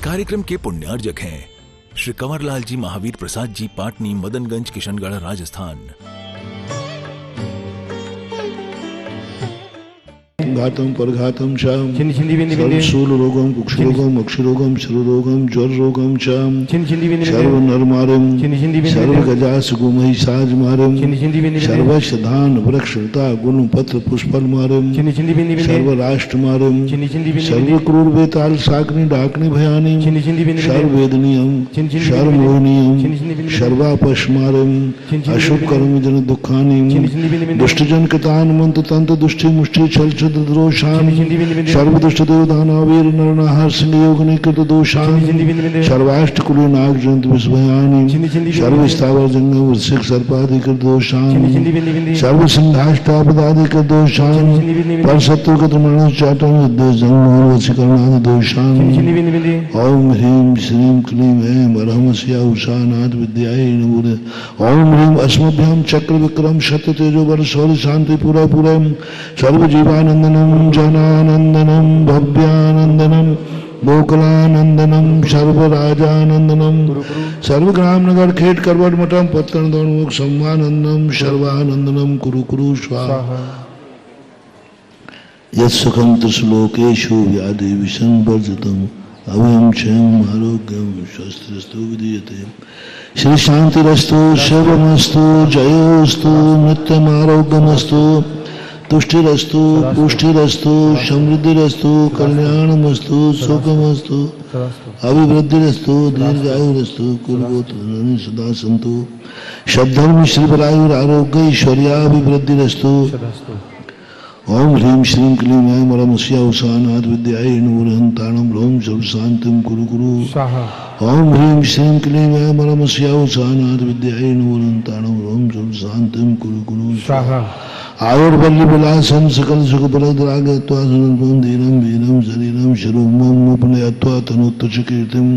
कार्यक्रम के पुण्यार्जक हैं श्री कंवरलाल जी महावीर प्रसाद जी, पाटनी, मदनगंज, किशनगढ़, राजस्थान। घातम परघातम चाम सर्वशूल रोगम कुक्षरोगम अक्षरोगम शरुरोगम ज्वर रोगम चाम सर्व नरमारम सर्व गजास गुमहिषाज मारम सर्व शधान वृक्षता गुण पत्र पुष्पल मारम सर्व राष्ट्र मारम सर्व क्रूर बेताल शाकनी डाकनी भयानी सर्व वेदनीयम सर्व मोहनीयम सर्वापश मारम अशुभ कर्म जन दुखानी दुष्ट जन कतान मंत्र तंत्र दुष्टि मुष्टि छल दोषान सर्वदुष्ट देवदानवीर नरनाहर संयोगनि कृत दोषान सर्वाष्ट कुली नाग जंतु विस्मयानि सर्व स्थावर जंगम वृश्चिक सर्पादि कृत दोषान सर्व सिंहाष्टापदादि कृत दोषान पर शत्रु कृत मरण चाटन युद्ध जंगम वशीकरणादि दोषान ओम ह्रीं श्रीं क्लीं ऐं अरहमस्या उषानाथ विद्याय नमो। ओम ह्रीं अस्मभ्याम चक्र विक्रम सत्य तेजो वर शौर्य शांति पूरा पूरम सर्व जीवानंदनम जनानंदनम भव्यानंदनम गोकुलानंदनम सर्वराजानंदनम सर्वग्राम नगर खेट करवट मठम पत्तन दोन्मुख सम्मानंदनम सर्वानंदनम कुरु कुरु स्वाहा। यत्सुखम त्रिश्लोकेषु व्याधि विषंवर्जितम अभयं क्षयं आरोग्यम शस्त्रस्तु विदीयते। श्री शांतिरस्तु शिवमस्तु जयोस्तु नित्यम आरोग्यमस्तु तुष्टिरस्तु पुष्टिरस्तु समृद्धिरस्तु कल्याणमस्तु सुखमस्तु अभिवृद्धिरस्तु दीर्घायुरस्तु कुरुगोत्र सदा सन्तु शब्धर्म श्रीपरायुर आरोग्य ऐश्वर्याभिवृद्धिरस्तु। ओम ह्रीं श्रीं क्लीं ऐं वरमस्या उषानाथ विद्याय नूरहंताणं ह्रौं सर्वशान्तिं कुरु कुरु। ओम ह्रीं श्रीं क्लीं ऐं वरमस्या उषानाथ विद्याय नूरहंताणं ह्रौं सर्वशान्तिं कुरु कुरु। आयुर्वल्ली विलासम सकल सुख बलद्रागत्वा सुनंदं धीरं वीरं शरीरं शरोमं उपनयत्वा तनोत्तच कीर्तिं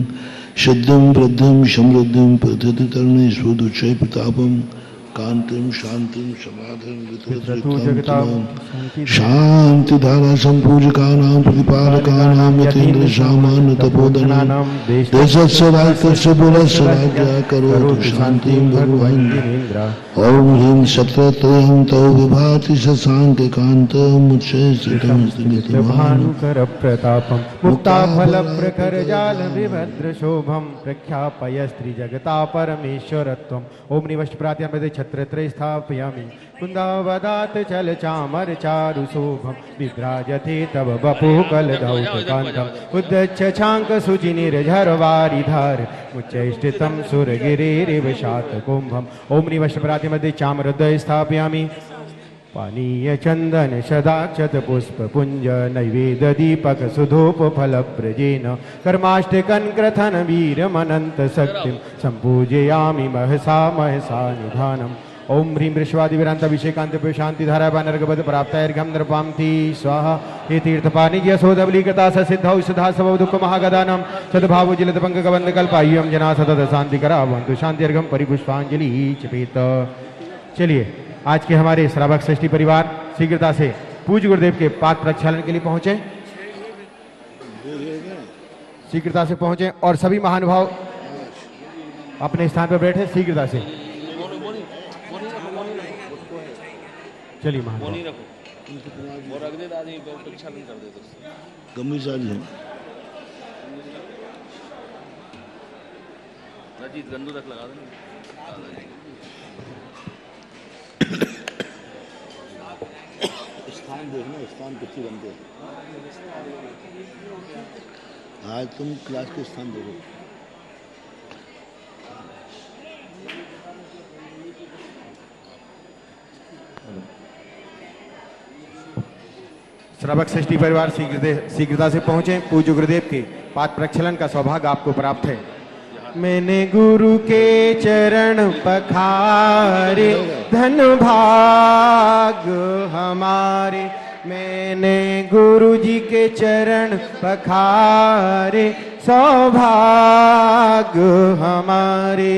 सिद्धिं वृद्धिं समृद्धिं प्रथित तरणे स्वदुच्चय प्रतापं कांतिं शांतिं समाधिं वितरति शांति धारा संपूजकानां प्रतिपालकानां यतीन्द्र सामान्य तपोधनानां देशस्य राजस्य बुलस्य राज्ञा करोतु शांतिं भगवान्। ओम ह्रीं सत्रत्रयं तौ विभाति शशांक कांतं मुच्चैस्थितं स्थितभानुकर प्रतापं मुक्ताफल प्रखर जाल विभद्र शोभं प्रख्यापयस्त्री जगता परमेश्वरत्वम्। ओम निवष्ट प्रात्यामृते छत्रत्रय स्थापयामि कुन्दावदात चल चामर चारु शोभं विभ्राजते तव बपु कलदौतकान्तम् उद्दच्छ छांक सुचिनिर्झरवारिधार मुच्चैष्टितं सुरगिरिरिव शातकुम्भम्। ओम निवष्ट प्रातिमध्ये चामरद्वय स्थापयामि पानीय चंदन सदाक्षत पुष्प पुंज नैवेद्य दीपक सुधूप फल प्रजेन कर्माष्टकन क्रथन वीर मनंत शक्तिं संपूजयामि महसा महसा निधानम्। ओम ह्रीं वृषवादि विरांत अभिषेकांत शांति धारा बानर्गपद प्राप्तायर्घ्यं नृपांति स्वाहा। हे तीर्थपानि यशोदबली कृता सिद्धौ सदा सब दुख महागदानं सद्भाव जिलत पंक कबंध कल्पाय्यम जना सतत शांति करावन्तु शांतिर्घ्यं परिपुष्पांजलि चिपेत। चलिए आज के हमारे श्रावक षष्ठी परिवार शीघ्रता से पूज्य गुरुदेव के पाद प्रक्षालन के लिए पहुंचे, शीघ्रता से पहुंचे और सभी महानुभाव अपने स्थान पर बैठे शीघ्रता से। चलिए महानुभाव गंदू तक लगा देना। स्थान देखना, स्थान कितनी बनते हैं। आज तुम क्लास के स्थान देखो। श्रावक षष्ठी परिवार शीघ्रता से पहुंचे। पूज्य गुरुदेव के पाद प्रक्षालन का सौभाग्य आपको प्राप्त है। मैंने गुरु के चरण पखारे धन भाग हमारे, मैंने गुरु जी के चरण पखारे सौभाग्य हमारे।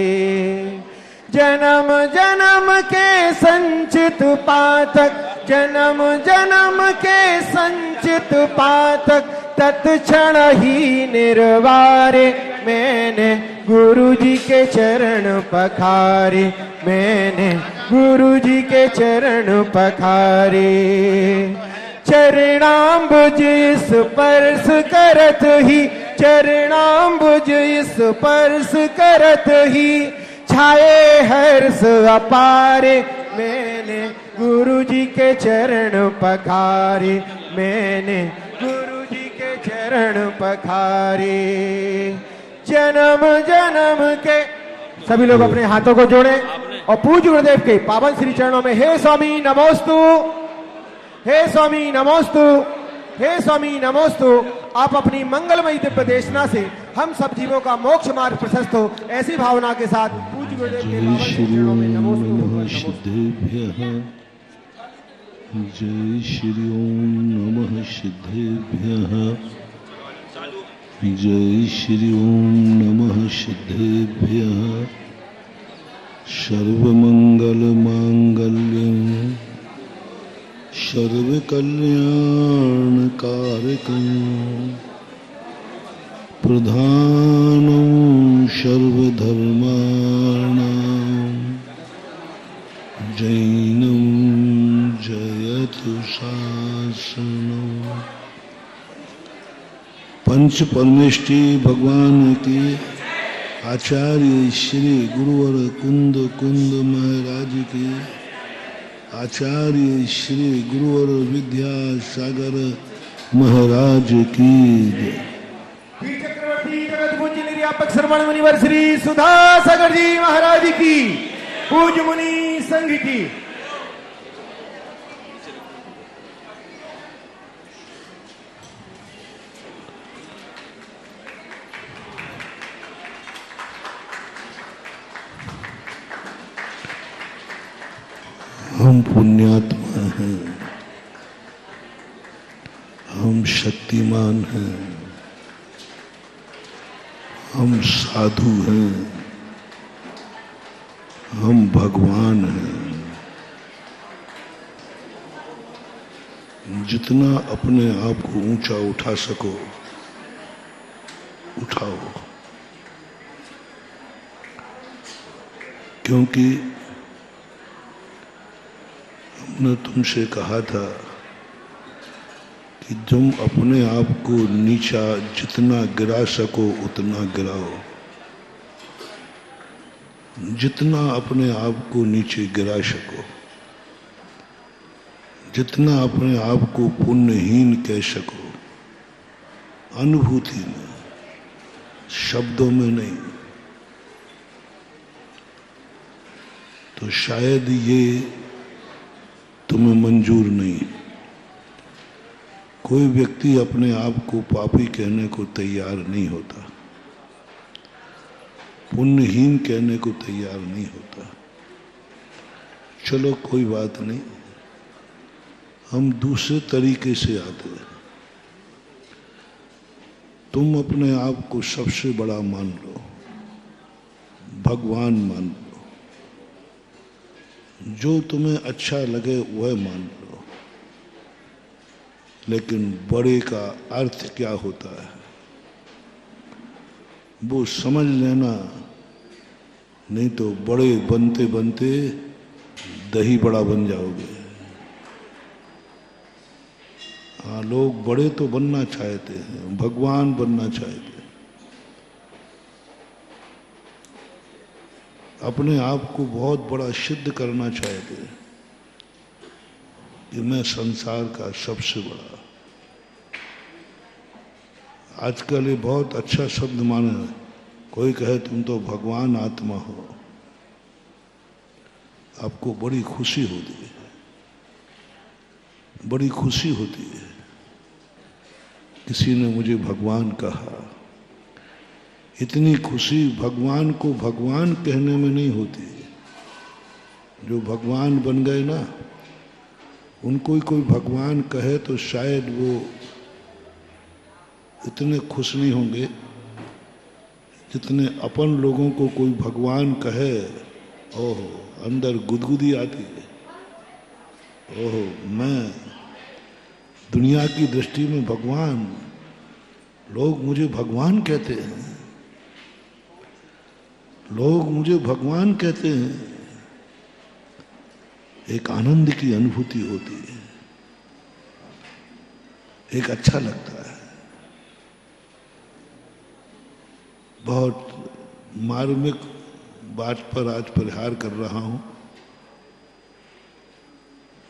जन्म जन्म के संचित पातक, जन्म जन्म के संचित पातक तत्क्षण ही निर्वारे। मैंने गुरु जी के चरण पखारे, मैंने गुरु जी के चरण पखारे। चरणाम्बुज स्पर्श करत ही, चरणाम्बुज स्पर्श करत ही छाए हर्ष अपारे। मैंने गुरु जी के चरण पखारे, मैंने गुरु जी के चरण पखारे। जन्म जन्म के सभी लोग अपने हाथों को जोड़ें और पूज्य गुरुदेव के पावन श्री चरणों में हे स्वामी नमोस्तु, हे स्वामी नमोस्तु, हे स्वामी नमोस्तु। आप अपनी मंगलमयी दिव्य देशना से हम सब जीवों का मोक्ष मार्ग प्रशस्त हो, ऐसी भावना के साथ पूज्य गुरुदेव के पावन श्री चरणों में नमोस्तु। जय श्री ओम नमः सिद्धेभ्यः, जय श्री ओम नमः सिद्धेभ्यः। सर्वमंगल मांगल्यं सर्वकल्याणकारकं प्रधानं सर्वधर्माणां जैनं जयतु शासनम्। पंच परमेष्टि भगवान की आचार्य श्री गुरुवर कुंद कुंद महाराज की, आचार्य श्री गुरुवर विद्यासागर महाराज की जय। चक्रवर्ती जगत पूज्य निर्यापक श्रवण मुनिवर श्री सुधासागर जी महाराज की, पूज्य मुनि संघ की। हम पुण्यात्मा हैं, हम शक्तिमान हैं, हम साधु हैं, हम भगवान हैं। जितना अपने आप को ऊंचा उठा सको उठाओ, क्योंकि हमने तुमसे कहा था कि तुम अपने आप को नीचा जितना गिरा सको उतना गिराओ। जितना अपने आप को नीचे गिरा सको, जितना अपने आप को पुण्यहीन कह सको, अनुभूति में, शब्दों में नहीं, तो शायद ये तुम्हें मंजूर नहीं। कोई व्यक्ति अपने आप को पापी कहने को तैयार नहीं होता, पुण्यहीन कहने को तैयार नहीं होता। चलो कोई बात नहीं, हम दूसरे तरीके से आते हैं। तुम अपने आप को सबसे बड़ा मान लो, भगवान मान लो, जो तुम्हें अच्छा लगे वह मान लो। लेकिन बड़े का अर्थ क्या होता है वो समझ लेना, नहीं तो बड़े बनते बनते दही बड़ा बन जाओगे। हाँ, लोग बड़े तो बनना चाहते हैं, भगवान बनना चाहते हैं, अपने आप को बहुत बड़ा सिद्ध करना चाहते हैं कि मैं संसार का सबसे बड़ा। आजकल ये बहुत अच्छा शब्द माने, कोई कहे तुम तो भगवान आत्मा हो, आपको बड़ी खुशी होती है, बड़ी खुशी होती है। किसी ने मुझे भगवान कहा, इतनी खुशी भगवान को भगवान कहने में नहीं होती। जो भगवान बन गए ना, उनको ही कोई भगवान कहे तो शायद वो इतने खुश नहीं होंगे जितने अपन लोगों को कोई भगवान कहे ओहो, अंदर गुदगुदी आती है। ओहो, मैं दुनिया की दृष्टि में भगवान, लोग मुझे भगवान कहते हैं, लोग मुझे भगवान कहते हैं। एक आनंद की अनुभूति होती है, एक अच्छा लगता है। बहुत मार्मिक बात पर आज परिहार कर रहा हूं।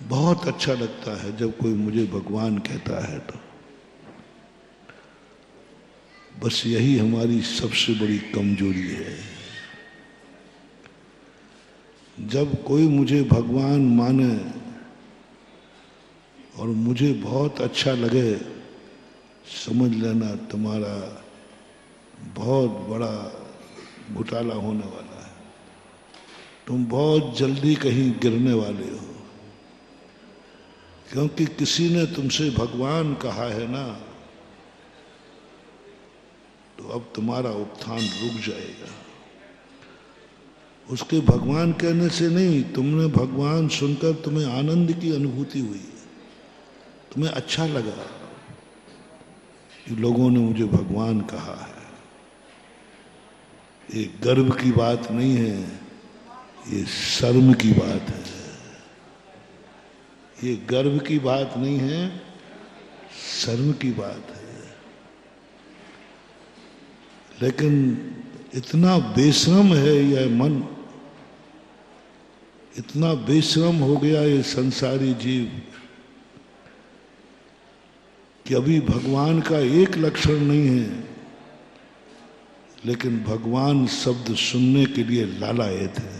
बहुत अच्छा लगता है जब कोई मुझे भगवान कहता है तो। बस यही हमारी सबसे बड़ी कमजोरी है। जब कोई मुझे भगवान माने और मुझे बहुत अच्छा लगे, समझ लेना तुम्हारा बहुत बड़ा घोटाला होने वाला है। तुम बहुत जल्दी कहीं गिरने वाले हो, क्योंकि किसी ने तुमसे भगवान कहा है ना, तो अब तुम्हारा उत्थान रुक जाएगा। उसके भगवान कहने से नहीं, तुमने भगवान सुनकर तुम्हें आनंद की अनुभूति हुई, तुम्हें अच्छा लगा कि लोगों ने मुझे भगवान कहा है। ये गर्व की बात नहीं है, ये शर्म की बात है। ये गर्व की बात नहीं है, शर्म की बात है। लेकिन इतना बेशरम है यह मन, इतना बेशरम हो गया ये संसारी जीव कि अभी भगवान का एक लक्षण नहीं है, लेकिन भगवान शब्द सुनने के लिए लालायत है।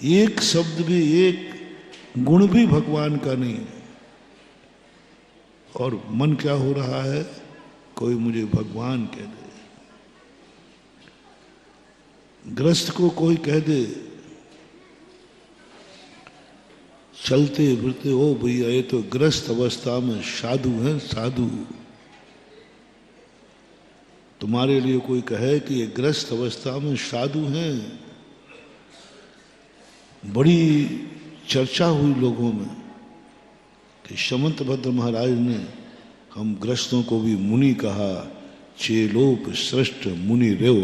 एक शब्द भी, एक गुण भी भगवान का नहीं है। और मन क्या हो रहा है, कोई मुझे भगवान कह दे। ग्रस्त को कोई कह दे, चलते फिरते, ओ भैया ये तो ग्रस्त अवस्था में साधु हैं, साधु। तुम्हारे लिए कोई कहे कि ये ग्रस्त अवस्था में साधु हैं, बड़ी चर्चा हुई लोगों में कि समंत भद्र महाराज ने हम ग्रस्तों को भी मुनि कहा, चेलोप श्रेष्ठ मुनि रेव।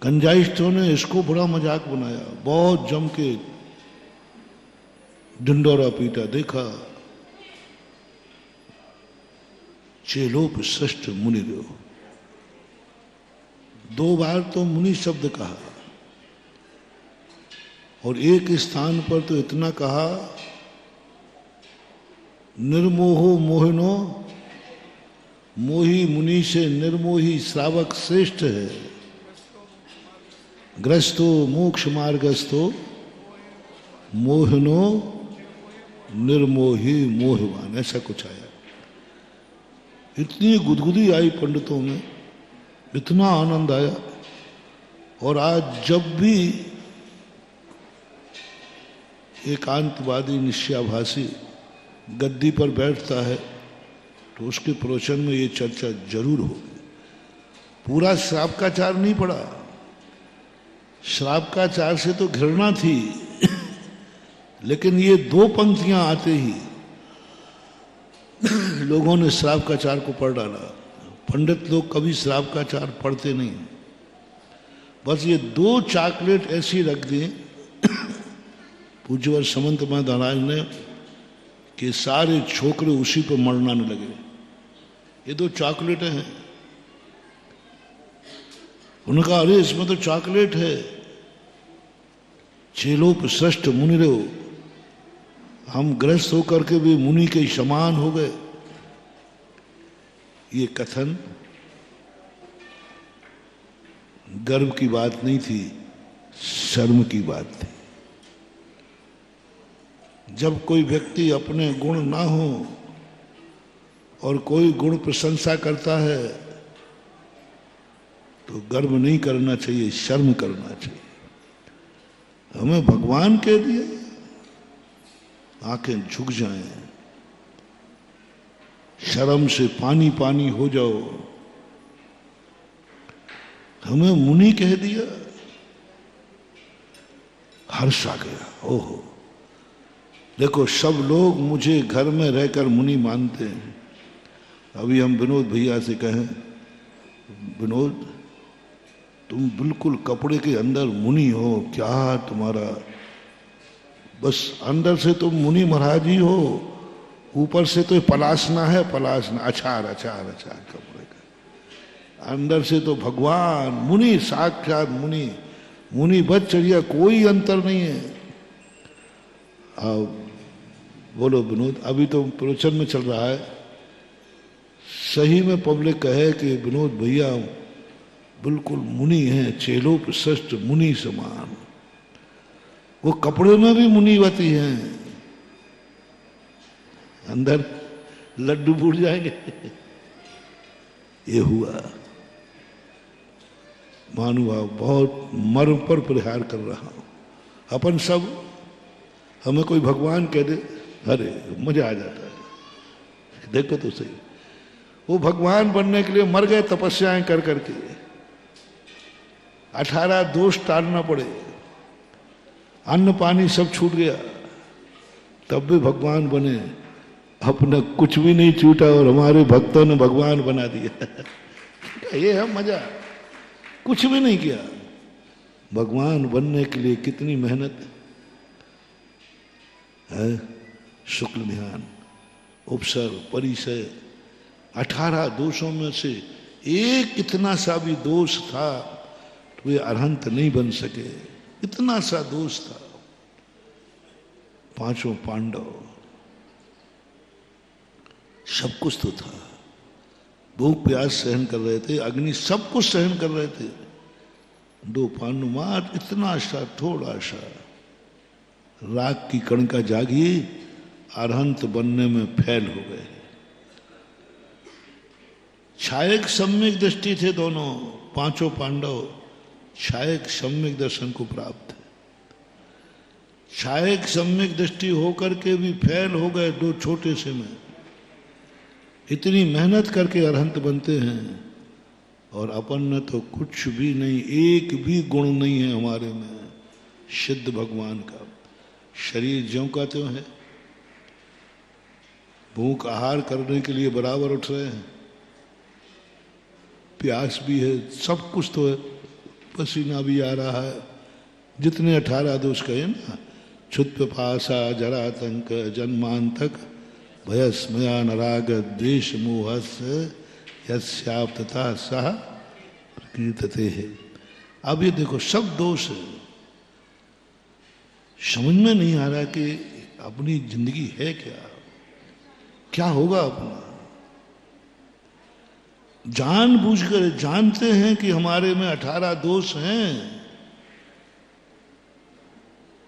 कंजाइस्टों ने इसको बड़ा मजाक बनाया, बहुत जम के ढिंडोरा पीटा। देखा, चेलोप श्रेष्ठ मुनि रेव, 2 बार तो मुनि शब्द कहा, और एक स्थान पर तो इतना कहा, निर्मोहो मोहिनो, मोही मुनि से निर्मोही श्रावक श्रेष्ठ है। ग्रस्तो मोक्ष मार्गस्थो, मोहिनो निर्मोही मोहवान, ऐसा कुछ आया। इतनी गुदगुदी आई पंडितों में, इतना आनंद आया। और आज जब भी एकांतवादी निश्चयाभासी गद्दी पर बैठता है तो उसके प्रवचन में ये चर्चा जरूर होगी। पूरा श्रावकाचार नहीं पड़ा, श्रावकाचार से तो घृणा थी, लेकिन ये 2 पंक्तियां आते ही लोगों ने श्रावकाचार को पढ़ डाला। पंडित लोग कभी श्रावकाचार पढ़ते नहीं, बस ये 2 चॉकलेट ऐसी रख दी पूज्यवर समंत महाराज ने कि सारे छोकरे उसी पर मरनाने लगे। ये 2 चॉकलेटें हैं। उन्होंने कहा, अरे इसमें तो चॉकलेट है। चेलोप श्रेष्ठ मुनि रेव, हम ग्रस्त होकर के भी मुनि के समान हो गए। ये कथन गर्व की बात नहीं थी, शर्म की बात थी। जब कोई व्यक्ति अपने गुण ना हो और कोई गुण प्रशंसा करता है तो गर्व नहीं करना चाहिए, शर्म करना चाहिए। हमें भगवान कह दिया, आंखें झुक जाएं, शर्म से पानी पानी हो जाओ। हमें मुनि कह दिया, हर्ष आ गया। ओहो, देखो सब लोग मुझे घर में रहकर मुनि मानते हैं। अभी हम विनोद भैया से कहें, विनोद तुम बिल्कुल कपड़े के अंदर मुनि हो, क्या तुम्हारा, बस अंदर से तुम मुनि महाराज ही हो, ऊपर से तो पलासना है, पलासना, अचार अचार अचार कपड़े का, अंदर से तो भगवान मुनि, साक्षात मुनि, मुनि बच चढ़िया, कोई अंतर नहीं है। अब बोलो विनोद, अभी तो प्रवचन में चल रहा है, सही में पब्लिक कहे कि विनोद भैया बिल्कुल मुनि हैं, चेलो प्रशस्त मुनि समान, वो कपड़े में भी मुनिवती हैं, अंदर लड्डू फूट जाएंगे। ये हुआ। महानुभाव, बहुत मर्म पर प्रहार कर रहा हूं। अपन सब, हमें कोई भगवान कह दे, अरे मजा आ जाता है। देखो तो सही, वो भगवान बनने के लिए मर गए तपस्याएं कर करके, 18 दोष टालना पड़े, अन्न पानी सब छूट गया, तब भी भगवान बने। अपना कुछ भी नहीं छूटा और हमारे भक्तों ने भगवान बना दिया। ये है मजा, कुछ भी नहीं किया। भगवान बनने के लिए कितनी मेहनत है। शुक्ल ध्यान, उपसर, परिचय, 18 दोषों में से एक इतना सा भी दोष था तो वे अरहंत नहीं बन सके, इतना सा दोष था। 5 पांडव, सब कुछ तो था, भूख प्यास सहन कर रहे थे, अग्नि सब कुछ सहन कर रहे थे। 2 पांडव मात्र इतना सा, थोड़ा सा राख की कणिका जागी, अरहंत बनने में फेल हो गए। छायक सम्यक दृष्टि थे दोनों, 5 पांडव छायक सम्यक दर्शन को प्राप्त है। छायक सम्यक दृष्टि होकर के भी फेल हो गए 2 छोटे से में। इतनी मेहनत करके अरहंत बनते हैं और अपन ने तो कुछ भी नहीं, एक भी गुण नहीं है हमारे में सिद्ध भगवान का। शरीर ज्यों का त्यों है, भूख आहार करने के लिए बराबर उठ रहे हैं, प्यास भी है, सब कुछ तो है, पसीना भी आ रहा है। जितने 18 दोष कहे ना, क्षुत पिपासा जरातंक जन्मांतक भयस्मया नराग द्वेष मोहस यस्याप्तता सह प्रकीर्तते है। अब ये देखो सब दोष है। समझ में नहीं आ रहा कि अपनी जिंदगी है क्या, क्या होगा अपना। जानबूझकर जानते हैं कि हमारे में 18 दोष हैं।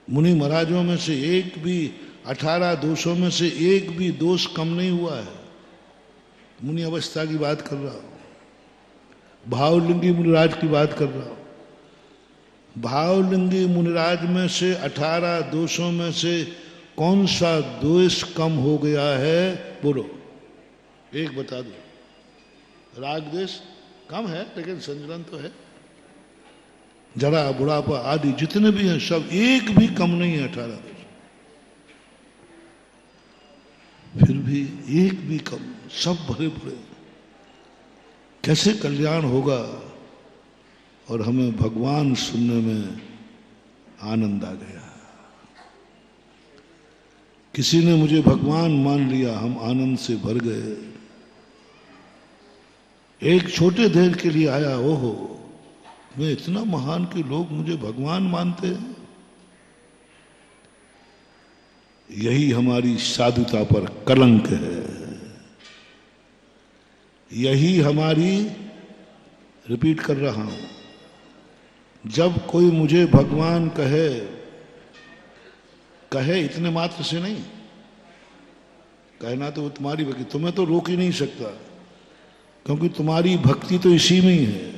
मुनि महाराजों में से एक भी 18 दोषों में से एक भी दोष कम नहीं हुआ है। मुनि अवस्था की बात कर रहा हूं, भावलिंगी मुनिराज की बात कर रहा हूं। भावलिंगी मुनिराज में से 18 दोषों में से कौन सा दोष कम हो गया है, बोलो, एक बता दो। राग द्वेष कम है, लेकिन संजलन तो है। जरा बुढ़ापा आदि जितने भी हैं सब एक भी कम नहीं है 18 दोष, फिर भी एक भी कम, सब भरे पड़े। कैसे कल्याण होगा। और हमें भगवान सुनने में आनंद आ गया। किसी ने मुझे भगवान मान लिया, हम आनंद से भर गए। एक छोटे देर के लिए आया, ओहो मैं इतना महान कि लोग मुझे भगवान मानते हैं। यही हमारी साधुता पर कलंक है। यही हमारी, रिपीट कर रहा हूं, जब कोई मुझे भगवान कहे, कहे इतने मात्र से नहीं, कहना तो तुम्हारी भक्ति, तुम्हें तो रोक ही नहीं सकता, क्योंकि तुम्हारी भक्ति तो इसी में ही है।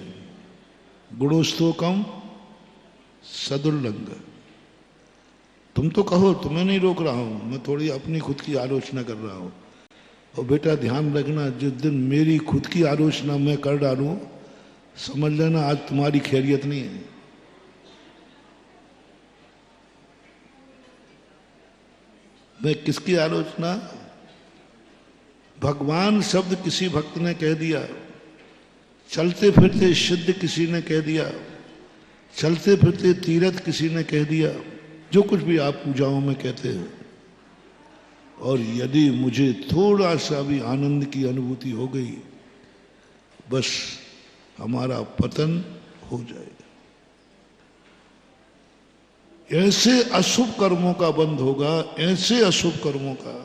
गुणोस्तोकम सदुल्लंघ। तुम तो कहो, तुम्हें नहीं रोक रहा हूं, मैं थोड़ी अपनी खुद की आलोचना कर रहा हूं। और बेटा ध्यान रखना, जिस दिन मेरी खुद की आलोचना मैं कर डालूं, समझ लेना आज तुम्हारी खैरियत नहीं है। मैं किसकी आलोचना? भगवान शब्द किसी भक्त ने कह दिया, चलते फिरते सिद्ध किसी ने कह दिया, चलते फिरते तीर्थ किसी ने कह दिया, जो कुछ भी आप पूजाओं में कहते हो। और यदि मुझे थोड़ा सा भी आनंद की अनुभूति हो गई, बस हमारा पतन हो जाएगा। ऐसे अशुभ कर्मों का बंध होगा, ऐसे अशुभ कर्मों का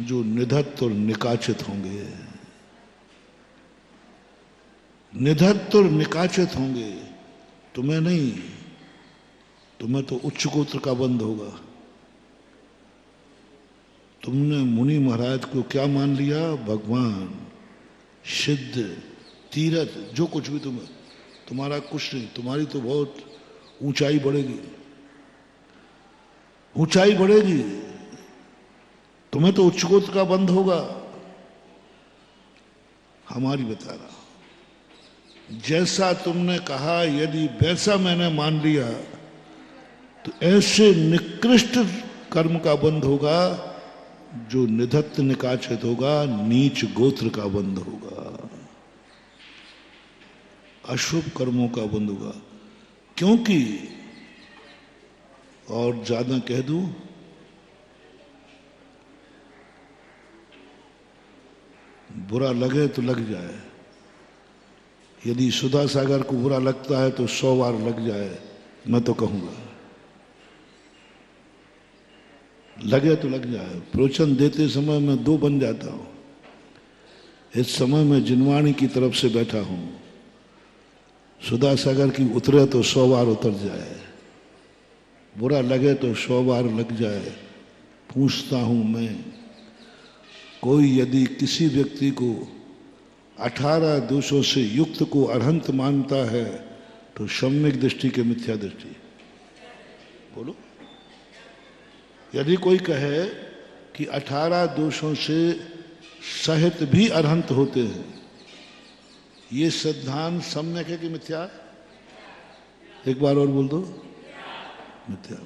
जो निधत्त और निकाचित होंगे, निधत्त और निकाचित होंगे। तुम्हें नहीं, तुम्हें तो उच्च गोत्र का बंध होगा। तुमने मुनि महाराज को क्या मान लिया? भगवान, सिद्ध, तीर्थ, जो कुछ भी तुम्हारा कुछ नहीं, तुम्हारी तो बहुत ऊंचाई बढ़ेगी, ऊंचाई बढ़ेगी। तुम्हें तो उच्च गोत्र का बंध होगा। हमारी बता रहा, जैसा तुमने कहा यदि वैसा मैंने मान लिया तो ऐसे निकृष्ट कर्म का बंध होगा जो निधत्त निकाचित होगा, नीच गोत्र का बंध होगा, अशुभ कर्मों का बंध होगा। क्योंकि, और ज्यादा कह दूं, बुरा लगे तो लग जाए। यदि सुधा सागर को बुरा लगता है तो 100 बार लग जाए, मैं तो कहूंगा लगे तो लग जाए। प्रवचन देते समय मैं 2 बन जाता हूं। इस समय मैं जिनवाणी की तरफ से बैठा हूं। सुधा सागर की उतरे तो 100 बार उतर जाए, बुरा लगे तो 100 बार लग जाए। पूछता हूं मैं, कोई यदि किसी व्यक्ति को 18 दोषों से युक्त को अरहंत मानता है तो सम्यक दृष्टि के मिथ्या दृष्टि? बोलो। यदि कोई कहे कि 18 दोषों से सहित भी अरहंत होते हैं, ये सिद्धांत सम्यक है कि मिथ्या? एक बार और बोल दो, मिथ्या।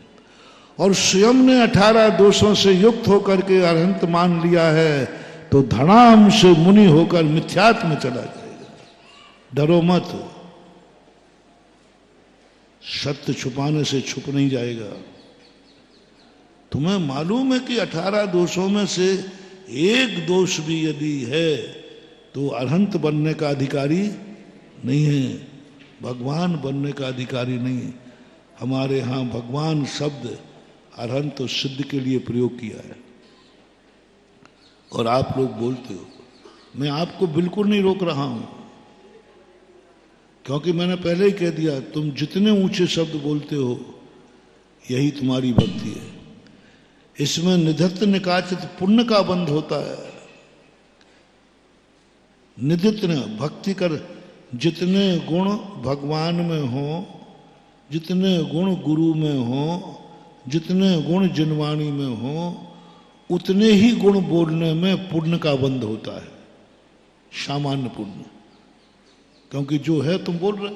और स्वयं ने 18 दोषों से युक्त होकर के अरहंत मान लिया है तो धड़ाम से मुनि होकर मिथ्यात्व में चला जाएगा। डरो मत, सत्य छुपाने से छुप नहीं जाएगा। तुम्हें मालूम है कि 18 दोषों में से एक दोष भी यदि है तो अरहंत बनने का अधिकारी नहीं है, भगवान बनने का अधिकारी नहीं है। हमारे यहां भगवान शब्द अरहंत और सिद्ध के लिए प्रयोग किया है। और आप लोग बोलते हो, मैं आपको बिल्कुल नहीं रोक रहा हूं, क्योंकि मैंने पहले ही कह दिया, तुम जितने ऊंचे शब्द बोलते हो यही तुम्हारी भक्ति है। इसमें निधत्त निकाचित पुण्य का बंध होता है। निधत्त भक्ति कर, जितने गुण भगवान में हो, जितने गुण गुरु में हो, जितने गुण जिनवाणी में हो, उतने ही गुण बोलने में पुण्य का बंध होता है, सामान्य पुण्य। क्योंकि जो है तुम बोल रहे,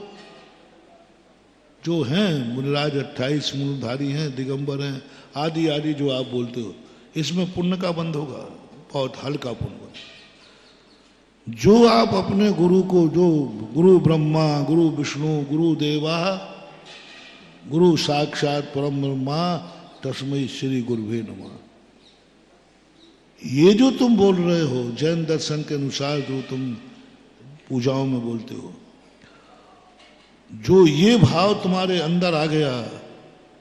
जो हैं मुनिराज 28 मूलधारी हैं, दिगंबर हैं, आदि आदि जो आप बोलते हो, इसमें पुण्य का बंध होगा, बहुत हल्का पुण्य। जो आप अपने गुरु को, जो गुरु ब्रह्मा, गुरु विष्णु, गुरु देवा, गुरु साक्षात परम ब्रह्मा तस्मै श्री गुरुवे नमः, ये जो तुम बोल रहे हो जैन दर्शन के अनुसार, जो तुम पूजाओं में बोलते हो, जो ये भाव तुम्हारे अंदर आ गया,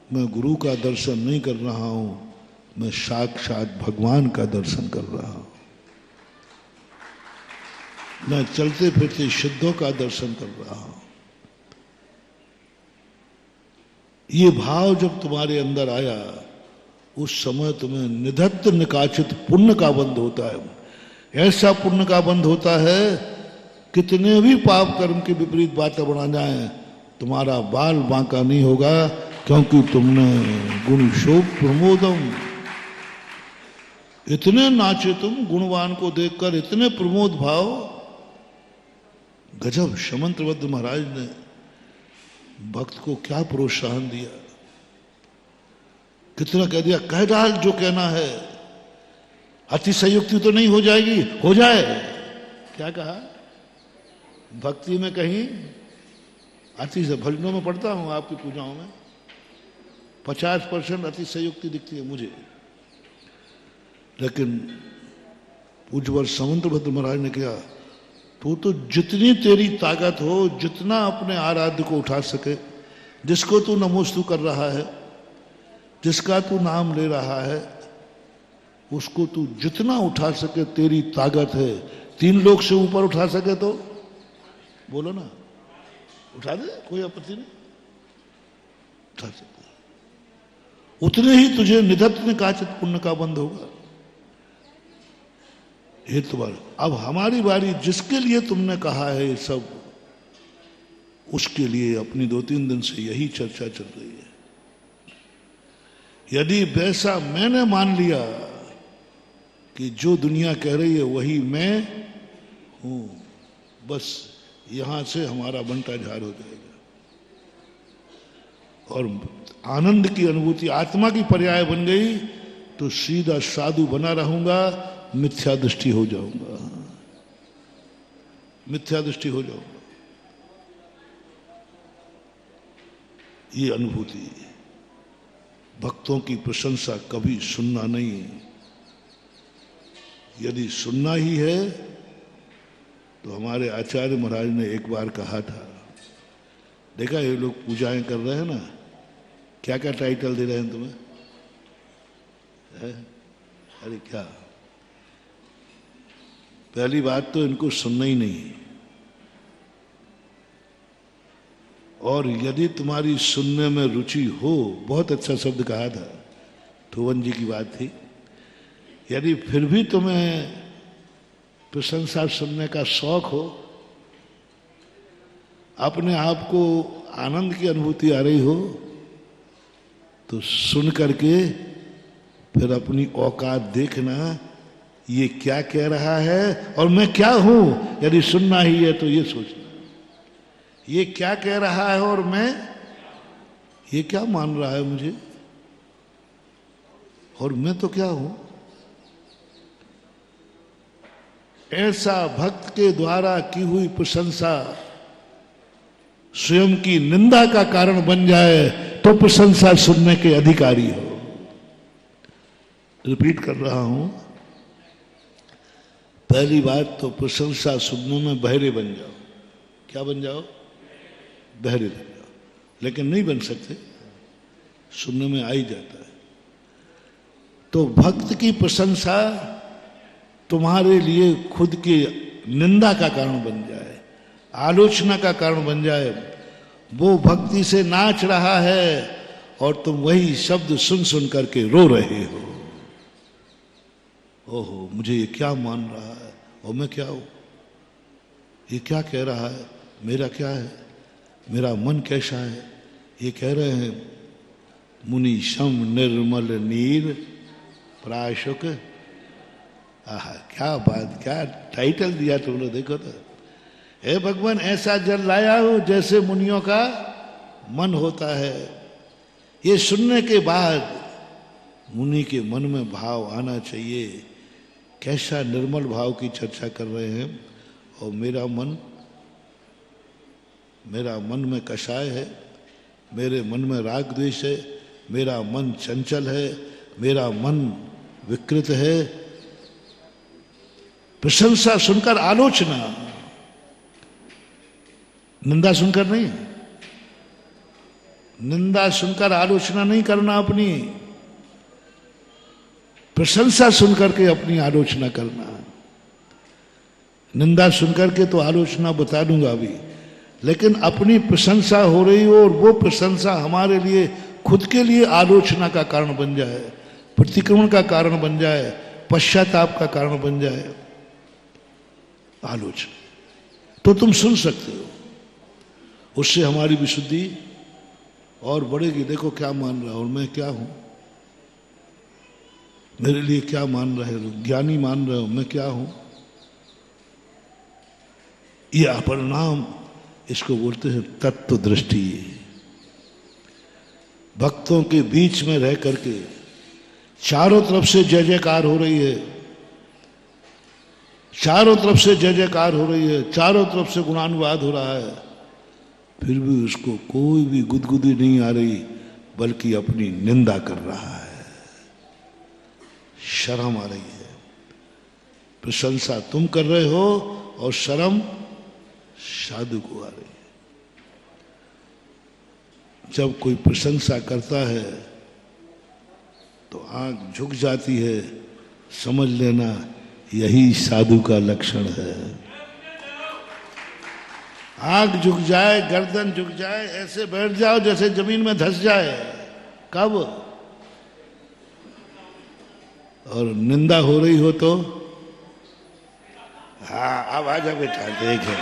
मैं गुरु का दर्शन नहीं कर रहा हूं, मैं साक्षात भगवान का दर्शन कर रहा हूं, मैं चलते फिरते सिद्धों का दर्शन कर रहा हूं। ये भाव जब तुम्हारे अंदर आया, उस समय तुम्हें निधत्त निकाचित पुण्य का बंध होता है। ऐसा पुण्य का बंध होता है, कितने भी पाप कर्म की विपरीत बातें बना जाए, तुम्हारा बाल बांका नहीं होगा, क्योंकि तुमने गुण शोभ प्रमोदम, इतने नाचे तुम गुणवान को देखकर, इतने प्रमोद भाव। गजब, शमंत्रबद्ध महाराज ने भक्त को क्या प्रोत्साहन दिया। कितना कह दिया, कह डाल जो कहना है, अतिशयोक्ति तो नहीं हो जाएगी, हो जाए। क्या कहा? भक्ति में कहीं अतिशय, भजनों में पढ़ता हूं, आपकी पूजाओं में 50% अतिशयोक्ति दिखती है मुझे। लेकिन पूज्यवर समंतभद्र महाराज ने कहा, तो जितनी तेरी ताकत हो, जितना अपने आराध्य को उठा सके, जिसको तू नमोस्तु कर रहा है, जिसका तू नाम ले रहा है, उसको तू जितना उठा सके, तेरी ताकत है। 3 लोग से ऊपर उठा सके तो बोलो ना, उठा दे, कोई आपत्ति नहीं, उठा सकते। उतने ही तुझे निधत्न काचित पुण्य का बंध होगा। ये तुम्हारा, अब हमारी बारी, जिसके लिए तुमने कहा है ये सब, उसके लिए अपनी 2-3 दिन से यही चर्चा चल रही है। यदि वैसा मैंने मान लिया कि जो दुनिया कह रही है वही मैं हूं, बस यहां से हमारा बंटा झाड़ हो जाएगा और आनंद की अनुभूति आत्मा की पर्याय बन गई, तो सीधा साधु बना रहूंगा, मिथ्या दृष्टि हो जाऊंगा, मिथ्या दृष्टि हो जाऊंगा। ये अनुभूति, भक्तों की प्रशंसा कभी सुनना नहीं। यदि सुनना ही है तो हमारे आचार्य महाराज ने एक बार कहा था, देखा ये लोग पूजाएं कर रहे हैं ना, क्या क्या टाइटल दे रहे हैं तुम्हें है? अरे क्या, पहली बात तो इनको सुनना ही नहीं, और यदि तुम्हारी सुनने में रुचि हो, बहुत अच्छा शब्द कहा था, ठोवन जी की बात थी, यदि फिर भी तुम्हें प्रशंसा सुनने का शौक हो, अपने आप को आनंद की अनुभूति आ रही हो, तो सुन करके फिर अपनी औकात देखना, ये क्या कह रहा है और मैं क्या हूं। यदि सुनना ही है तो ये सोचना, ये क्या कह रहा है और मैं ये क्या मान रहा है मुझे, और मैं तो क्या हूं। ऐसा भक्त के द्वारा की हुई प्रशंसा स्वयं की निंदा का कारण बन जाए तो प्रशंसा सुनने के अधिकारी हो। रिपीट कर रहा हूं, पहली बात तो प्रशंसा सुनने में बहरे बन जाओ। क्या बन जाओ? बहरे बन जाओ। लेकिन नहीं बन सकते, सुनने में आ ही जाता है। तो भक्त की प्रशंसा तुम्हारे लिए खुद की निंदा का कारण बन जाए, आलोचना का कारण बन जाए। वो भक्ति से नाच रहा है और तुम वही शब्द सुन सुन करके रो रहे हो। ओहो, मुझे ये क्या मान रहा है और मैं क्या हूं, ये क्या कह रहा है, मेरा क्या है, मेरा मन कैसा है। ये कह रहे हैं मुनि शम निर्मल नीर प्राशुक। आहा, क्या बात, क्या टाइटल दिया तुमने, देखो तो। हे भगवान, ऐसा जल लाया हूं जैसे मुनियों का मन होता है। ये सुनने के बाद मुनि के मन में भाव आना चाहिए, कैसा निर्मल भाव की चर्चा कर रहे हैं। और मेरा मन में कषाय है, मेरे मन में राग द्वेष है, मेरा मन चंचल है, मेरा मन विकृत है। प्रशंसा सुनकर आलोचना, निंदा सुनकर नहीं, निंदा सुनकर आलोचना नहीं करना अपनी, प्रशंसा सुनकर के अपनी आलोचना करना। निंदा सुनकर के तो आलोचना बता दूंगा अभी, लेकिन अपनी प्रशंसा हो रही हो और वो प्रशंसा हमारे लिए खुद के लिए आलोचना का कारण बन जाए, प्रतिक्रमण का कारण बन जाए, पश्चाताप का कारण बन जाए, आलोचना, तो तुम सुन सकते हो। उससे हमारी विशुद्धि और बढ़ेगी। देखो क्या मान रहा हूं और मैं क्या हूं, मेरे लिए क्या मान रहे हो, ज्ञानी मान रहे हो, मैं क्या हूं। ये अपरिणाम, इसको बोलते हैं तत्व दृष्टि। भक्तों के बीच में रह करके चारों तरफ से जय जयकार हो रही है, चारों तरफ से जय जयकार हो रही है, चारों तरफ से गुणानुवाद हो रहा है, फिर भी उसको कोई भी गुदगुदी नहीं आ रही, बल्कि अपनी निंदा कर रहा है, शर्म आ रही है। प्रशंसा तुम कर रहे हो और शर्म साधु को आ रही है। जब कोई प्रशंसा करता है तो आंख झुक जाती है, समझ लेना यही साधु का लक्षण है। आंख झुक जाए, गर्दन झुक जाए, ऐसे बैठ जाओ जैसे जमीन में धंस जाए। कब? और निंदा हो रही हो तो हाँ अब आजा बेटा देखे,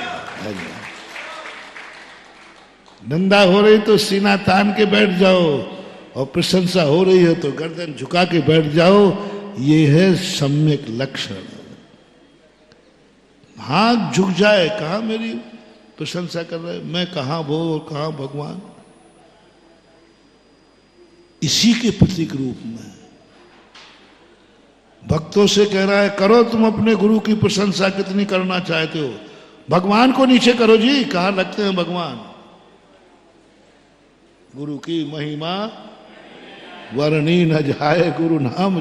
निंदा हो रही तो सीना तान के बैठ जाओ, और प्रशंसा हो रही है तो गर्दन झुका के बैठ जाओ। ये है सम्यक लक्षण। हाथ झुक जाए, कहां मेरी प्रशंसा कर रहे, मैं कहां वो और कहां भगवान, इसी के प्रतीक रूप में भक्तों से कह रहा है, करो तुम अपने गुरु की प्रशंसा कितनी करना चाहते हो, भगवान को नीचे करो जी। कहां लगते हैं भगवान? गुरु की महिमा वर्णी न जाए गुरु नाम।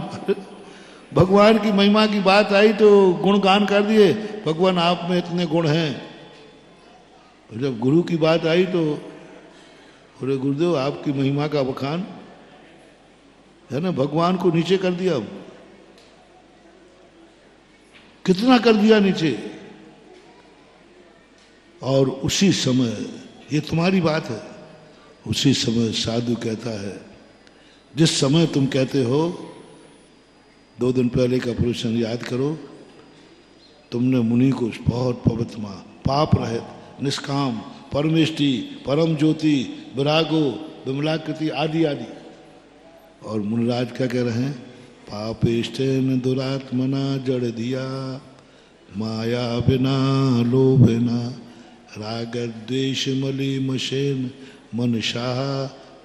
भगवान की महिमा की बात आई तो गुणगान कर दिए, भगवान आप में इतने गुण हैं। और जब गुरु की बात आई तो बोले गुरुदेव आपकी महिमा का बखान है ना, भगवान को नीचे कर दिया। अब कितना कर दिया नीचे। और उसी समय, ये तुम्हारी बात है, उसी समय साधु कहता है, जिस समय तुम कहते हो, 2 दिन पहले का प्रवचन याद करो, तुमने मुनि को बहुत पवित्र मां, पाप रहित, निष्काम, परमेष्टि, परम ज्योति, विरागो, विमलाकृति आदि आदि। और मुनिराज क्या कह रहे हैं? पापेष्टेन दुरात्मना जड़ दिया, माया बिना लोभेना, राग द्वेष मलि मशेन मन शाह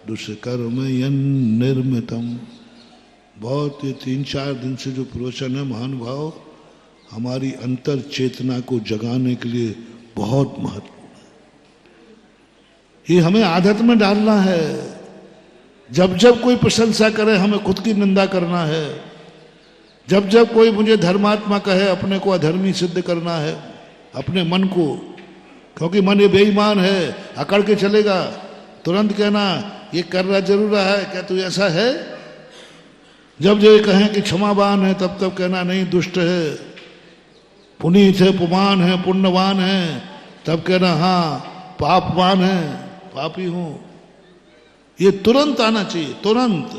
दुष्कर्म यन निर्मितम। बहुत 3-4 दिन से जो प्रवचन है महानुभाव, हमारी अंतर चेतना को जगाने के लिए बहुत महत्वपूर्ण है। ये हमें आदत में डालना है। जब जब कोई प्रशंसा करे हमें खुद की निंदा करना है, जब जब कोई मुझे धर्मात्मा कहे अपने को अधर्मी सिद्ध करना है, अपने मन को, क्योंकि मन ये बेईमान है, अकड़ के चलेगा। तुरंत कहना ये कर रहा जरूर रहा है, क्या तू ऐसा है? जब जो ये कहें कि क्षमावान है, तब तब कहना नहीं दुष्ट है, पुनीत है, पुमान है, पुण्यवान है, तब कहना हाँ पापवान है, पापी हूं। ये तुरंत आना चाहिए, तुरंत।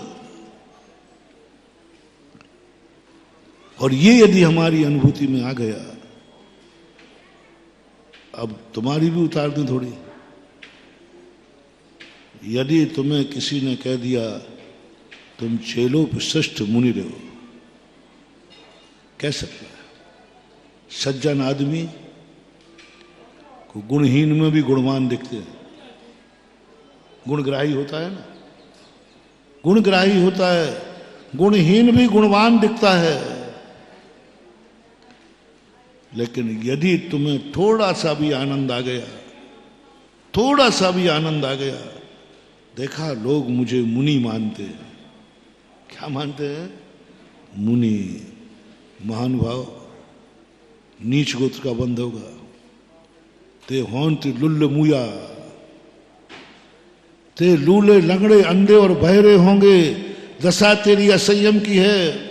और ये यदि हमारी अनुभूति में आ गया, अब तुम्हारी भी उतार दूं थोड़ी। यदि तुम्हें किसी ने कह दिया तुम चेलों पर श्रेष्ठ मुनि रहो, कह सकता है। सज्जन आदमी को गुणहीन में भी गुणवान दिखते हैं। गुणग्राही होता है ना, गुणग्राही होता है, गुणहीन भी गुणवान दिखता है। लेकिन यदि तुम्हें थोड़ा सा भी आनंद आ गया, थोड़ा सा भी आनंद आ गया, देखा लोग मुझे मुनि मानते हैं। क्या मानते हैं? मुनि, महानुभाव, नीच गोत्र का बंध होगा। ते होंत लुल्ल मुया, ते लूले लंगड़े अंधे और बहरे होंगे, दशा तेरी असंयम की है।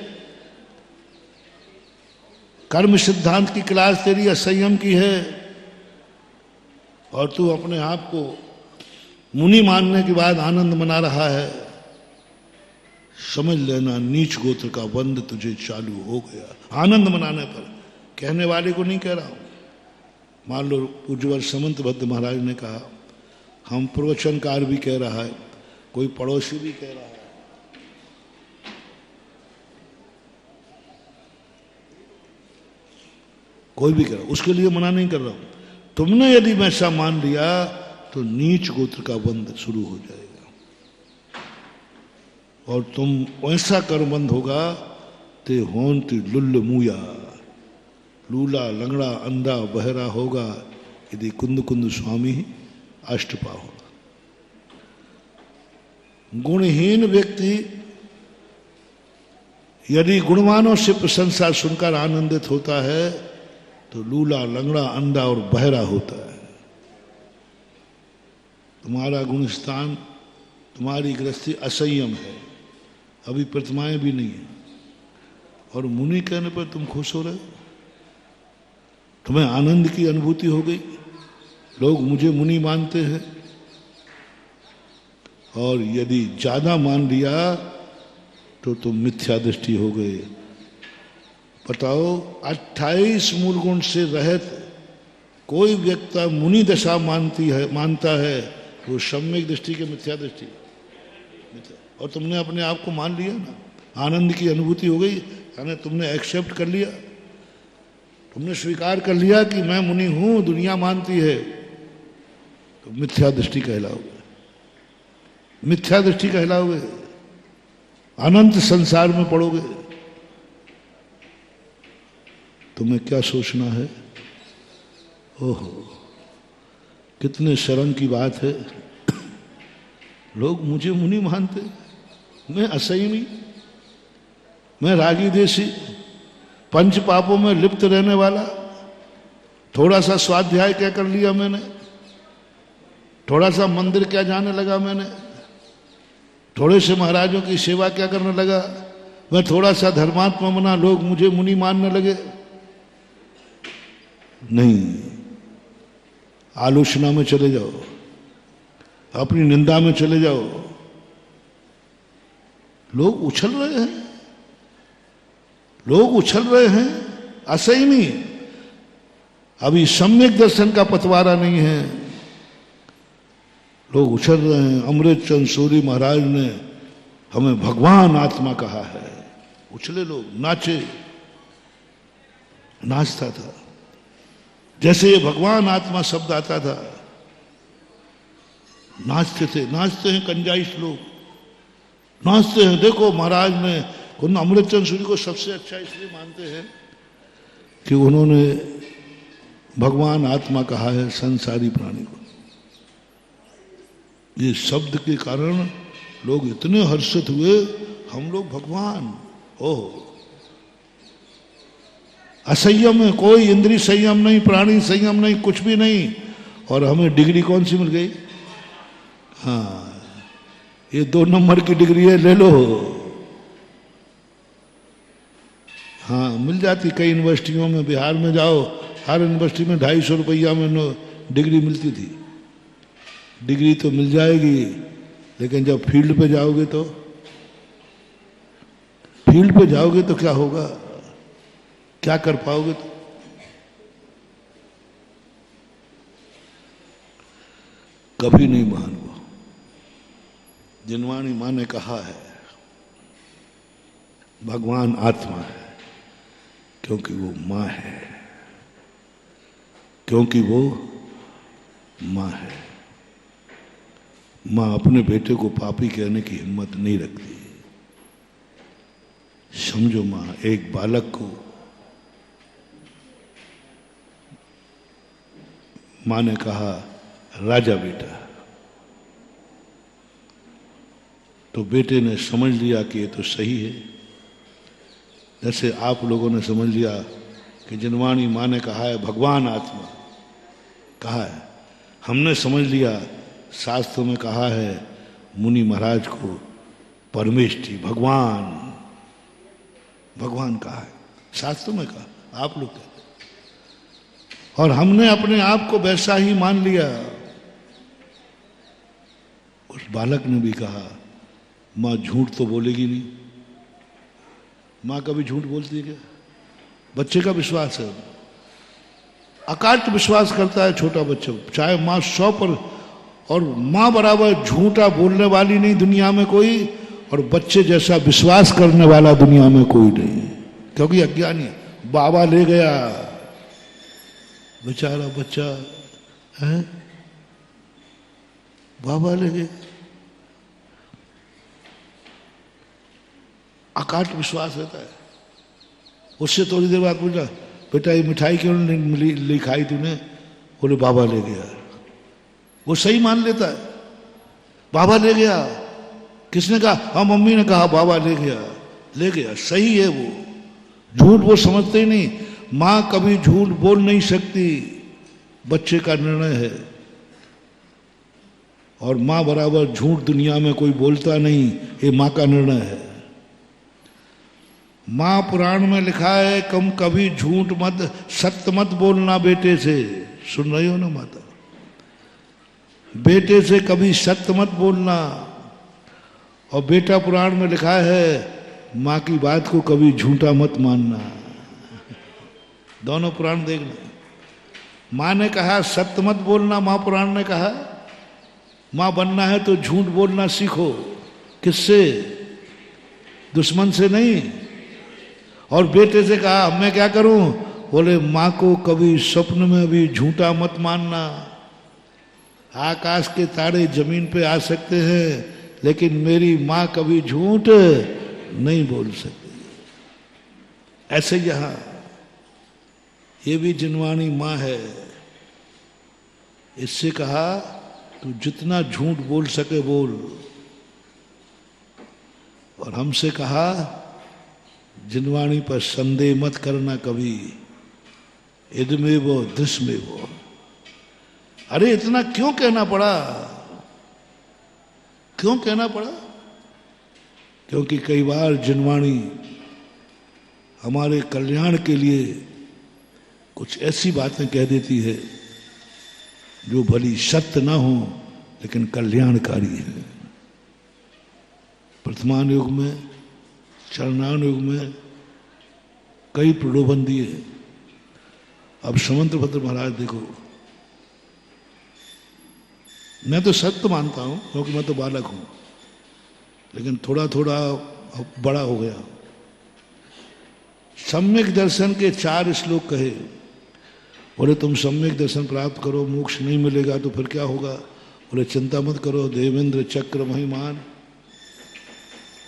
कर्म सिद्धांत की क्लास तेरी असंयम की है, और तू अपने आप को मुनि मानने के बाद आनंद मना रहा है। समझ लेना नीच गोत्र का बंध तुझे चालू हो गया। आनंद मनाने पर, कहने वाले को नहीं कह रहा हूं। मान लो पूज्यवर समंत भद्र महाराज ने कहा, हम प्रवचनकार भी कह रहा है, कोई पड़ोसी भी कह रहा है, कोई भी कह रहा, उसके लिए मना नहीं कर रहा हूं। तुमने यदि वैसा मान लिया तो नीच गोत्र का बंध शुरू हो जाएगा। और तुम ऐसा कर्मबंध होगा ते होंत लुल्ल मुया, लूला लंगड़ा अंधा बहरा होगा यदि कुंद कुंद स्वामी अष्टपा होगा। गुणहीन व्यक्ति यदि गुणवानों से प्रशंसा सुनकर आनंदित होता है तो लूला लंगड़ा अंधा और बहरा होता है। तुम्हारा गुणस्थान, तुम्हारी गृहस्थी असंयम है, अभी प्रतिमाएं भी नहीं है, और मुनि कहने पर तुम खुश हो रहे हो, तुम्हें आनंद की अनुभूति हो गई। लोग मुझे मुनि मानते हैं, और यदि ज्यादा मान लिया तो तुम मिथ्या दृष्टि हो गए। बताओ, 28 मूल गुण से रहित कोई व्यक्ति मुनि दशा मानता है, वो सम्यक दृष्टि के मिथ्या दृष्टि। और तुमने अपने आप को मान लिया ना, आनंद की अनुभूति हो गई, यानी तुमने एक्सेप्ट कर लिया, तुमने स्वीकार कर लिया कि मैं मुनि हूं, दुनिया मानती है, तो मिथ्या दृष्टि कहलाओगे, मिथ्या दृष्टि कहलाओगे, अनंत संसार में पड़ोगे। तुम्हें क्या सोचना है? ओहो, कितने शर्म की बात है, लोग मुझे मुनि मानते, मैं असंयमी, मैं रागी देशी, पंच पापों में लिप्त रहने वाला, थोड़ा सा स्वाध्याय क्या कर लिया मैंने, थोड़ा सा मंदिर क्या जाने लगा मैंने, थोड़े से महाराजों की सेवा क्या करने लगा, मैं थोड़ा सा धर्मात्मा बना, लोग मुझे मुनि मानने लगे। नहीं, आलोचना में चले जाओ, अपनी निंदा में चले जाओ। लोग उछल रहे हैं, लोग उछल रहे हैं, असंयमी, अभी सम्यक दर्शन का पतवारा नहीं है, लोग उछल रहे हैं। अमृत चंद सूरी महाराज ने हमें भगवान आत्मा कहा है, उछले लोग, नाचे, नाचता था, जैसे ये भगवान आत्मा शब्द आता था, नाचते थे, नाचते हैं कंजाइश लोग, नाचते हैं। देखो महाराज ने, उन अमृत चंद सूरी को सबसे अच्छा इसलिए मानते हैं कि उन्होंने भगवान आत्मा कहा है संसारी प्राणी को। ये शब्द के कारण लोग इतने हर्षित हुए, हम लोग भगवान, ओह, असंयम है, कोई इंद्रिय संयम नहीं, प्राणी संयम नहीं, कुछ भी नहीं, और हमें डिग्री कौन सी मिल गई? हाँ, ये 2 नंबर की डिग्री है, ले लो। हाँ, मिल जाती कई यूनिवर्सिटियों में, बिहार में जाओ, हर यूनिवर्सिटी में 250 रुपया में डिग्री मिलती थी। डिग्री तो मिल जाएगी, लेकिन जब फील्ड पे जाओगे तो, फील्ड पे जाओगे तो क्या होगा, क्या कर पाओगे? तो कभी नहीं मान हुआ। जिनवाणी माँ ने कहा है भगवान आत्मा है, क्योंकि वो माँ है, क्योंकि वो माँ है। माँ अपने बेटे को पापी कहने की हिम्मत नहीं रखती। समझो, माँ एक बालक को, माँ ने कहा राजा बेटा, तो बेटे ने समझ लिया कि ये तो सही है। जैसे आप लोगों ने समझ लिया कि जिनवाणी माँ ने कहा है भगवान आत्मा कहा है, हमने समझ लिया शास्त्रों में कहा है मुनि महाराज को परमेष्टि, भगवान, भगवान कहा है, शास्त्रों में कहा, आप लोग कहते, और हमने अपने आप को वैसा ही मान लिया। उस बालक ने भी कहा माँ झूठ तो बोलेगी नहीं। माँ कभी झूठ बोलती है क्या? बच्चे का विश्वास है, अकाट्य विश्वास करता है छोटा बच्चा, चाहे माँ 100 पर, और माँ बराबर झूठा बोलने वाली नहीं दुनिया में कोई, और बच्चे जैसा विश्वास करने वाला दुनिया में कोई नहीं, क्योंकि अज्ञानी है। बाबा ले गया, बेचारा बच्चा है, बाबा ले गए। अकाट विश्वास रहता है। उससे थोड़ी देर बाद पूछा, बेटा ये मिठाई क्यों नहीं मिली खाई तूने? बोले बाबा ले गया। वो सही मान लेता है, बाबा ले गया। किसने कहा? हाँ मम्मी ने कहा बाबा ले गया। ले गया, सही है। वो झूठ वो समझते ही नहीं। मां कभी झूठ बोल नहीं सकती, बच्चे का निर्णय है। और मां बराबर झूठ दुनिया में कोई बोलता नहीं, ये मां का निर्णय है। मां पुराण में लिखा है, कम कभी झूठ मत, सत्य मत बोलना बेटे से। सुन रही हो ना माता? बेटे से कभी सत्य मत बोलना। और बेटा पुराण में लिखा है, मां की बात को कभी झूठा मत मानना। दोनों पुराण देखना। मां ने कहा सत्य मत बोलना, मां पुराण ने कहा मां बनना है तो झूठ बोलना सीखो। किससे? दुश्मन से नहीं। और बेटे से कहा मैं क्या करूं? बोले मां को कभी स्वप्न में भी झूठा मत मानना। आकाश के तारे जमीन पे आ सकते हैं, लेकिन मेरी मां कभी झूठ नहीं बोल सकती। ऐसे यहां ये भी जिनवाणी मां है। इससे कहा तू जितना झूठ बोल सके बोल। और हमसे कहा जिनवाणी पर संदेह मत करना कभी, इदमें वो दृश्य में वो। अरे इतना क्यों कहना पड़ा? क्यों कहना पड़ा? क्योंकि कई बार जिनवाणी हमारे कल्याण के लिए कुछ ऐसी बातें कह देती है जो भली सत्य ना हो लेकिन कल्याणकारी है। वर्तमान युग में, चरणान युग में कई प्रलोभन दिए। अब समंतभद्र महाराज देखो, मैं तो सत्य मानता हूं क्योंकि मैं तो बालक हूं, लेकिन थोड़ा थोड़ा बड़ा हो गया। सम्यक दर्शन के 4 श्लोक कहे। बोले तुम सम्यक दर्शन प्राप्त करो, मोक्ष नहीं मिलेगा तो फिर क्या होगा? बोले चिंता मत करो, देवेंद्र चक्र महिमान,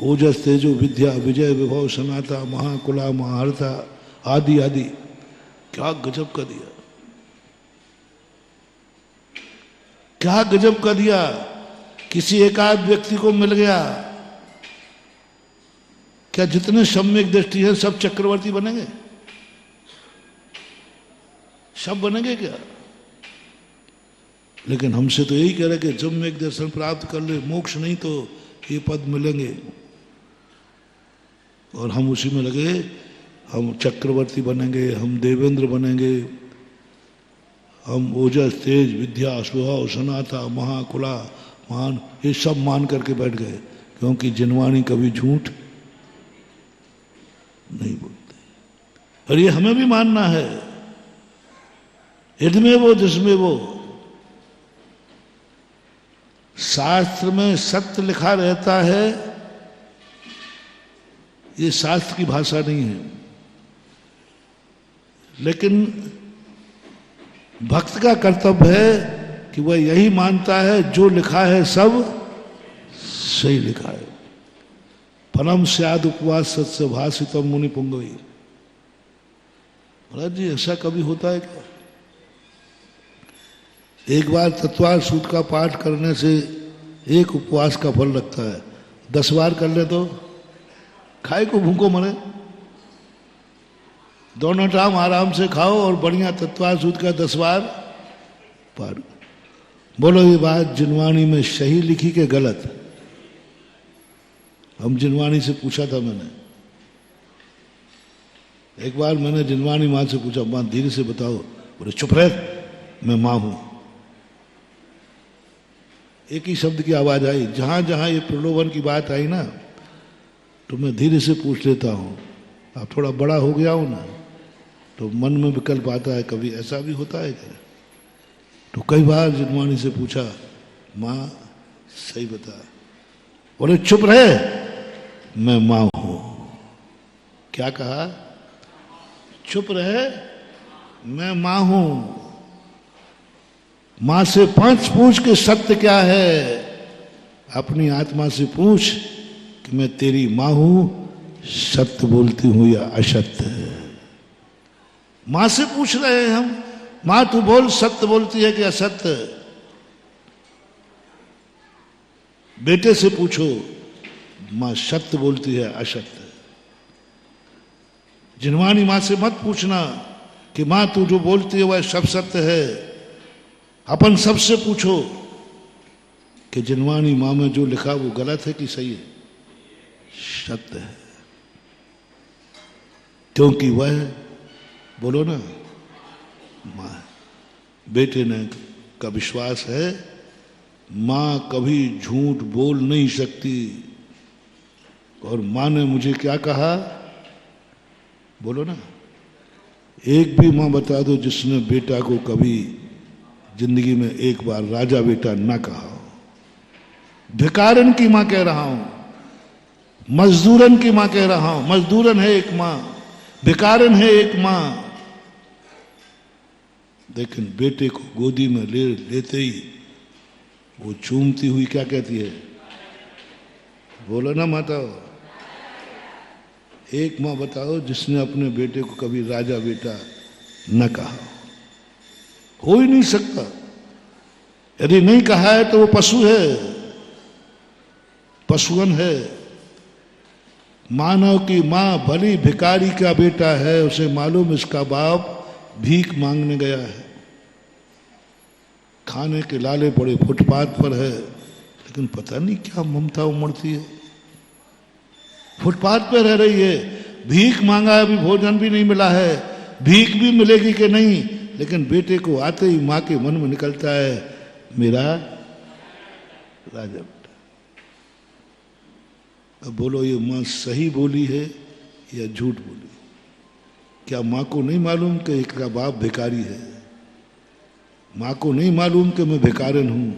ओजस तेजो विद्या विजय विभव सनाता महाकुला महारथा आदि आदि। क्या गजब का दिया, क्या गजब का दिया। किसी एकाध व्यक्ति को मिल गया। क्या जितने सम्यक दृष्टि है सब चक्रवर्ती बनेंगे? सब बनेंगे क्या? लेकिन हमसे तो यही कह रहे कि सम्यक दर्शन प्राप्त कर ले, मोक्ष नहीं तो ये पद मिलेंगे। और हम उसी में लगे, हम चक्रवर्ती बनेंगे, हम देवेंद्र बनेंगे, हम ओजस तेज विद्या स्वभाव सनाथा महाकुला महान, ये सब मान करके बैठ गए। क्योंकि जिनवाणी कभी झूठ नहीं बोलते। और ये हमें भी मानना है। इदमें वो जिसमें वो। शास्त्र में सत्य लिखा रहता है, ये शास्त्र की भाषा नहीं है। लेकिन भक्त का कर्तव्य है कि वह यही मानता है जो लिखा है सब सही लिखा है। फलम स्याद उपवास सत्य भाषितम मुनि पुंगवी। महाराज जी ऐसा कभी होता है क्या? एक बार तत्वार सूत्र का पाठ करने से एक उपवास का फल लगता है, 10 बार कर ले तो खाए को भूखो मरे। दोनों टाइम आराम से खाओ और बढ़िया तत्वार सूत्र का 10 बार पाठ। बोलो ये बात जिनवाणी में सही लिखी के गलत? हम जिनवाणी से पूछा था मैंने, एक बार मैंने जिनवाणी मां से पूछा, मां धीरे से बताओ। बोले चुप रह, मैं मां हूं। एक ही शब्द की आवाज आई। जहां जहां ये प्रलोभन की बात आई ना, तो मैं धीरे से पूछ लेता हूं। अब थोड़ा बड़ा हो गया हूं ना, तो मन में विकल्प आता है, कभी ऐसा भी होता है क्या? तो कई बार जिनवाणी से पूछा, मां सही बता। बोले चुप रहे, मैं मां हूं। क्या कहा? चुप रहे, मैं मां हूं। मां से पूछ के सत्य क्या है। अपनी आत्मा से पूछ कि मैं तेरी मां हूं सत्य बोलती हूं या असत्य? मां से पूछ रहे हैं हम, मां तू बोल, सत्य बोलती है कि असत्य? बेटे से पूछो, मां सत्य बोलती है असत्य? जिनवानी मां से मत पूछना कि मां तू जो बोलती है वह सब सत्य है। अपन सबसे पूछो कि जिनवानी मां में जो लिखा वो गलत है कि सही है? सत्य है, क्योंकि वह, बोलो ना, मां। बेटे ने का विश्वास है मां कभी झूठ बोल नहीं सकती। और मां ने मुझे क्या कहा, बोलो ना, एक भी मां बता दो जिसने बेटा को कभी जिंदगी में एक बार राजा बेटा ना कहा हो। भिकारन की मां कह रहा हूं, मजदूरन की मां कह रहा हूं। मजदूरन है एक मां, भिकारन है एक मां। लेकिन बेटे को गोदी में लेते ही वो चूमती हुई क्या कहती है, बोलो ना माताओ? एक मां बताओ जिसने अपने बेटे को कभी राजा बेटा न कहा? हो ही नहीं सकता। यदि नहीं कहा है तो वो पशु है, पशुअन है। मानव की मां भली भिखारी का बेटा है, उसे मालूम इसका बाप भीख मांगने गया है, खाने के लाले पड़े फुटपाथ पर है, लेकिन पता नहीं क्या ममता उमड़ती है। फुटपाथ पर रह रही है, भीख मांगा है, अभी भोजन भी नहीं मिला है, भीख भी मिलेगी कि नहीं, लेकिन बेटे को आते ही मां के मन में निकलता है मेरा राजा बेटा। अब बोलो ये मां सही बोली है या झूठ बोली? क्या मां को नहीं मालूम कि एक का बाप भिखारी है? मां को नहीं मालूम कि मैं भिखारन हूं?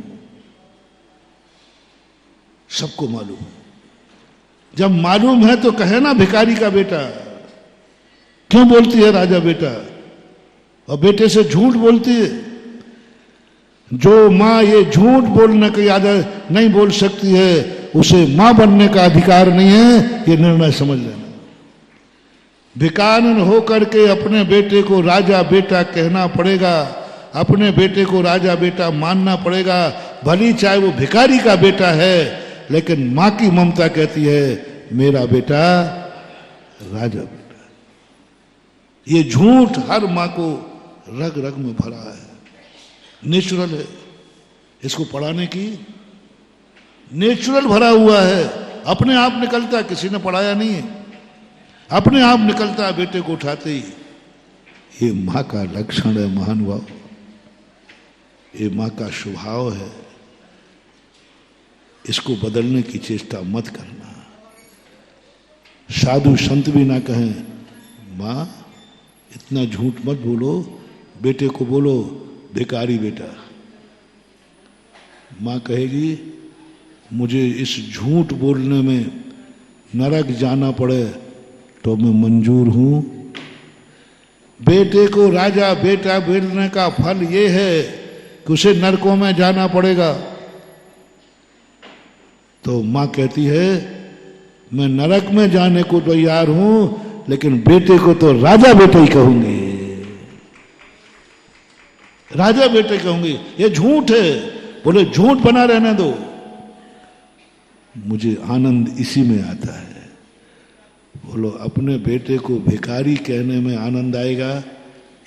सबको मालूम। जब मालूम है तो कहे ना भिखारी का बेटा, क्यों बोलती है राजा बेटा? और बेटे से झूठ बोलती है। जो मां ये झूठ बोलने की आदत नहीं बोल सकती है, उसे मां बनने का अधिकार नहीं है, ये निर्णय समझ लेना। भिखारन होकर के अपने बेटे को राजा बेटा कहना पड़ेगा, अपने बेटे को राजा बेटा मानना पड़ेगा, भली चाहे वो भिखारी का बेटा है, लेकिन मां की ममता कहती है मेरा बेटा राजा बेटा। ये झूठ हर मां को रग रग में भरा है, नेचुरल है। इसको पढ़ाने की नेचुरल भरा हुआ है, अपने आप निकलता, किसी ने पढ़ाया नहीं है, अपने आप निकलता है बेटे को उठाते ही। ये मां का लक्षण है महानुभाव, ये मां का स्वभाव है। इसको बदलने की चेष्टा मत करना। साधु संत भी ना कहें मां इतना झूठ मत बोलो, बेटे को बोलो भिखारी बेटा। मां कहेगी मुझे इस झूठ बोलने में नरक जाना पड़े तो मैं मंजूर हूं। बेटे को राजा बेटा बोलने का फल ये है कि उसे नरकों में जाना पड़ेगा। तो मां कहती है मैं नरक में जाने को तैयार हूं, लेकिन बेटे को तो राजा बेटा ही कहूंगी, राजा बेटे कहूंगी। ये झूठ है, बोले झूठ बना रहने दो। मुझे आनंद इसी में आता है। बोलो अपने बेटे को भिखारी कहने में आनंद आएगा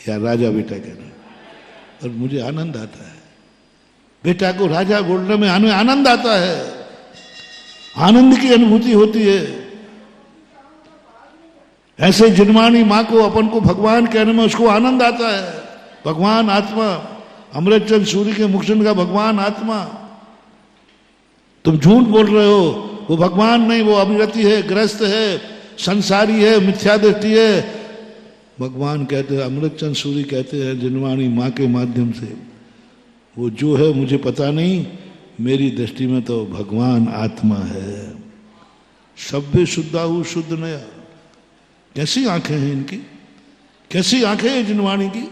या राजा बेटा कहने? और मुझे आनंद आता है। बेटा को राजा बोलने में आनंद आता है, आनंद की अनुभूति होती है। ऐसे जिनवानी मां को अपन को भगवान कहने में उसको आनंद आता है। भगवान आत्मा, अमृतचंद सूरी के मुखचंद का भगवान आत्मा। तुम झूठ बोल रहे हो, वो भगवान नहीं, वो अविरति है, ग्रस्त है, संसारी है, मिथ्या दृष्टि है। भगवान कहते हैं, अमृतचंद सूरी कहते हैं जिनवानी मां के माध्यम से, वो जो है मुझे पता नहीं, मेरी दृष्टि में तो भगवान आत्मा है। सभ्य शुद्धाहु शुद्ध नया। कैसी आंखें हैं इनकी, कैसी आंखें हैं जिनवाणी की।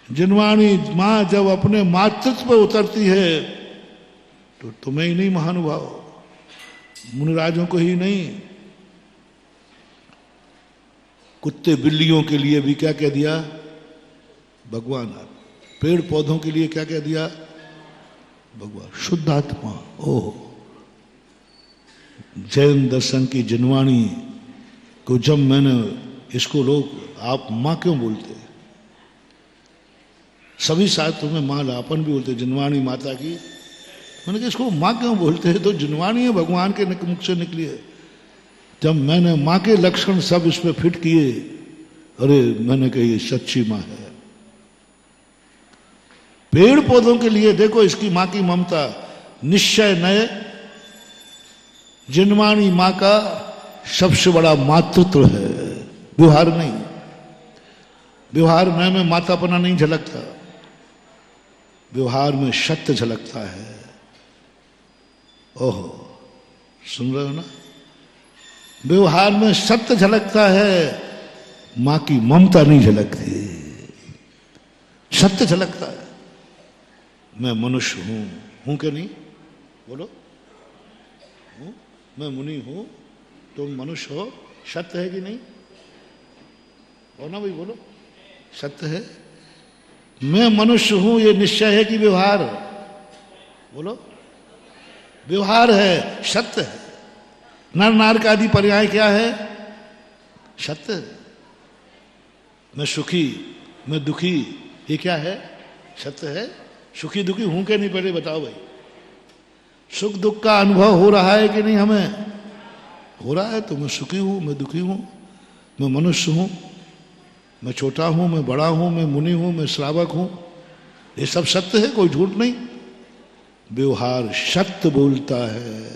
जिनवाणी मां जब अपने मातृत्व पर उतरती है तो तुम्हें ही नहीं महानुभाव, मुनिराजों को ही नहीं, कुत्ते बिल्लियों के लिए भी क्या कह दिया? भगवान। पेड़ पौधों के लिए क्या कह दिया? भगवान। शुद्ध आत्मा। ओह, जैन दर्शन की जिनवाणी को जब मैंने इसको लोग आप माँ क्यों बोलते? सभी शास्त्रों में माँ लापन भी बोलते, जिनवाणी माता की। मैंने कहा इसको माँ क्यों बोलते हैं? तो जिनवाणी है, भगवान के मुख से निकली है। जब मैंने माँ के लक्षण सब इसमें फिट किए, अरे मैंने कहा ये सच्ची माँ है। पेड़ पौधों के लिए देखो इसकी माँ की ममता। निश्चय नय जिनवाणी माँ का सबसे बड़ा मातृत्व है, व्यवहार नहीं। व्यवहार में मातापना नहीं झलकता, व्यवहार में सत्य झलकता है। ओहो, सुन रहे हो ना? व्यवहार में सत्य झलकता है, मां की ममता नहीं झलकती, सत्य झलकता है। मैं मनुष्य हूं कि नहीं? बोलो। हूं? मैं मुनि हूं, तुम मनुष्य हो, सत्य है कि नहीं? हो ना भाई, बोलो। सत्य है। मैं मनुष्य हूं, ये निश्चय है कि व्यवहार? बोलो। व्यवहार है, सत्य है। नर नार का आदि पर्याय क्या है? सत्य है। मैं सुखी, मैं दुखी, ये क्या है? सत्य है। सुखी दुखी हूं कि नहीं, पहले बताओ भाई। सुख दुख का अनुभव हो रहा है कि नहीं? हमें हो रहा है। तो मैं सुखी हूं, मैं दुखी हूं, मैं मनुष्य हूं, मैं छोटा हूं, मैं बड़ा हूं, मैं मुनि हूं, मैं श्रावक हूं, ये सब सत्य है, कोई झूठ नहीं। व्यवहार सत्य बोलता है,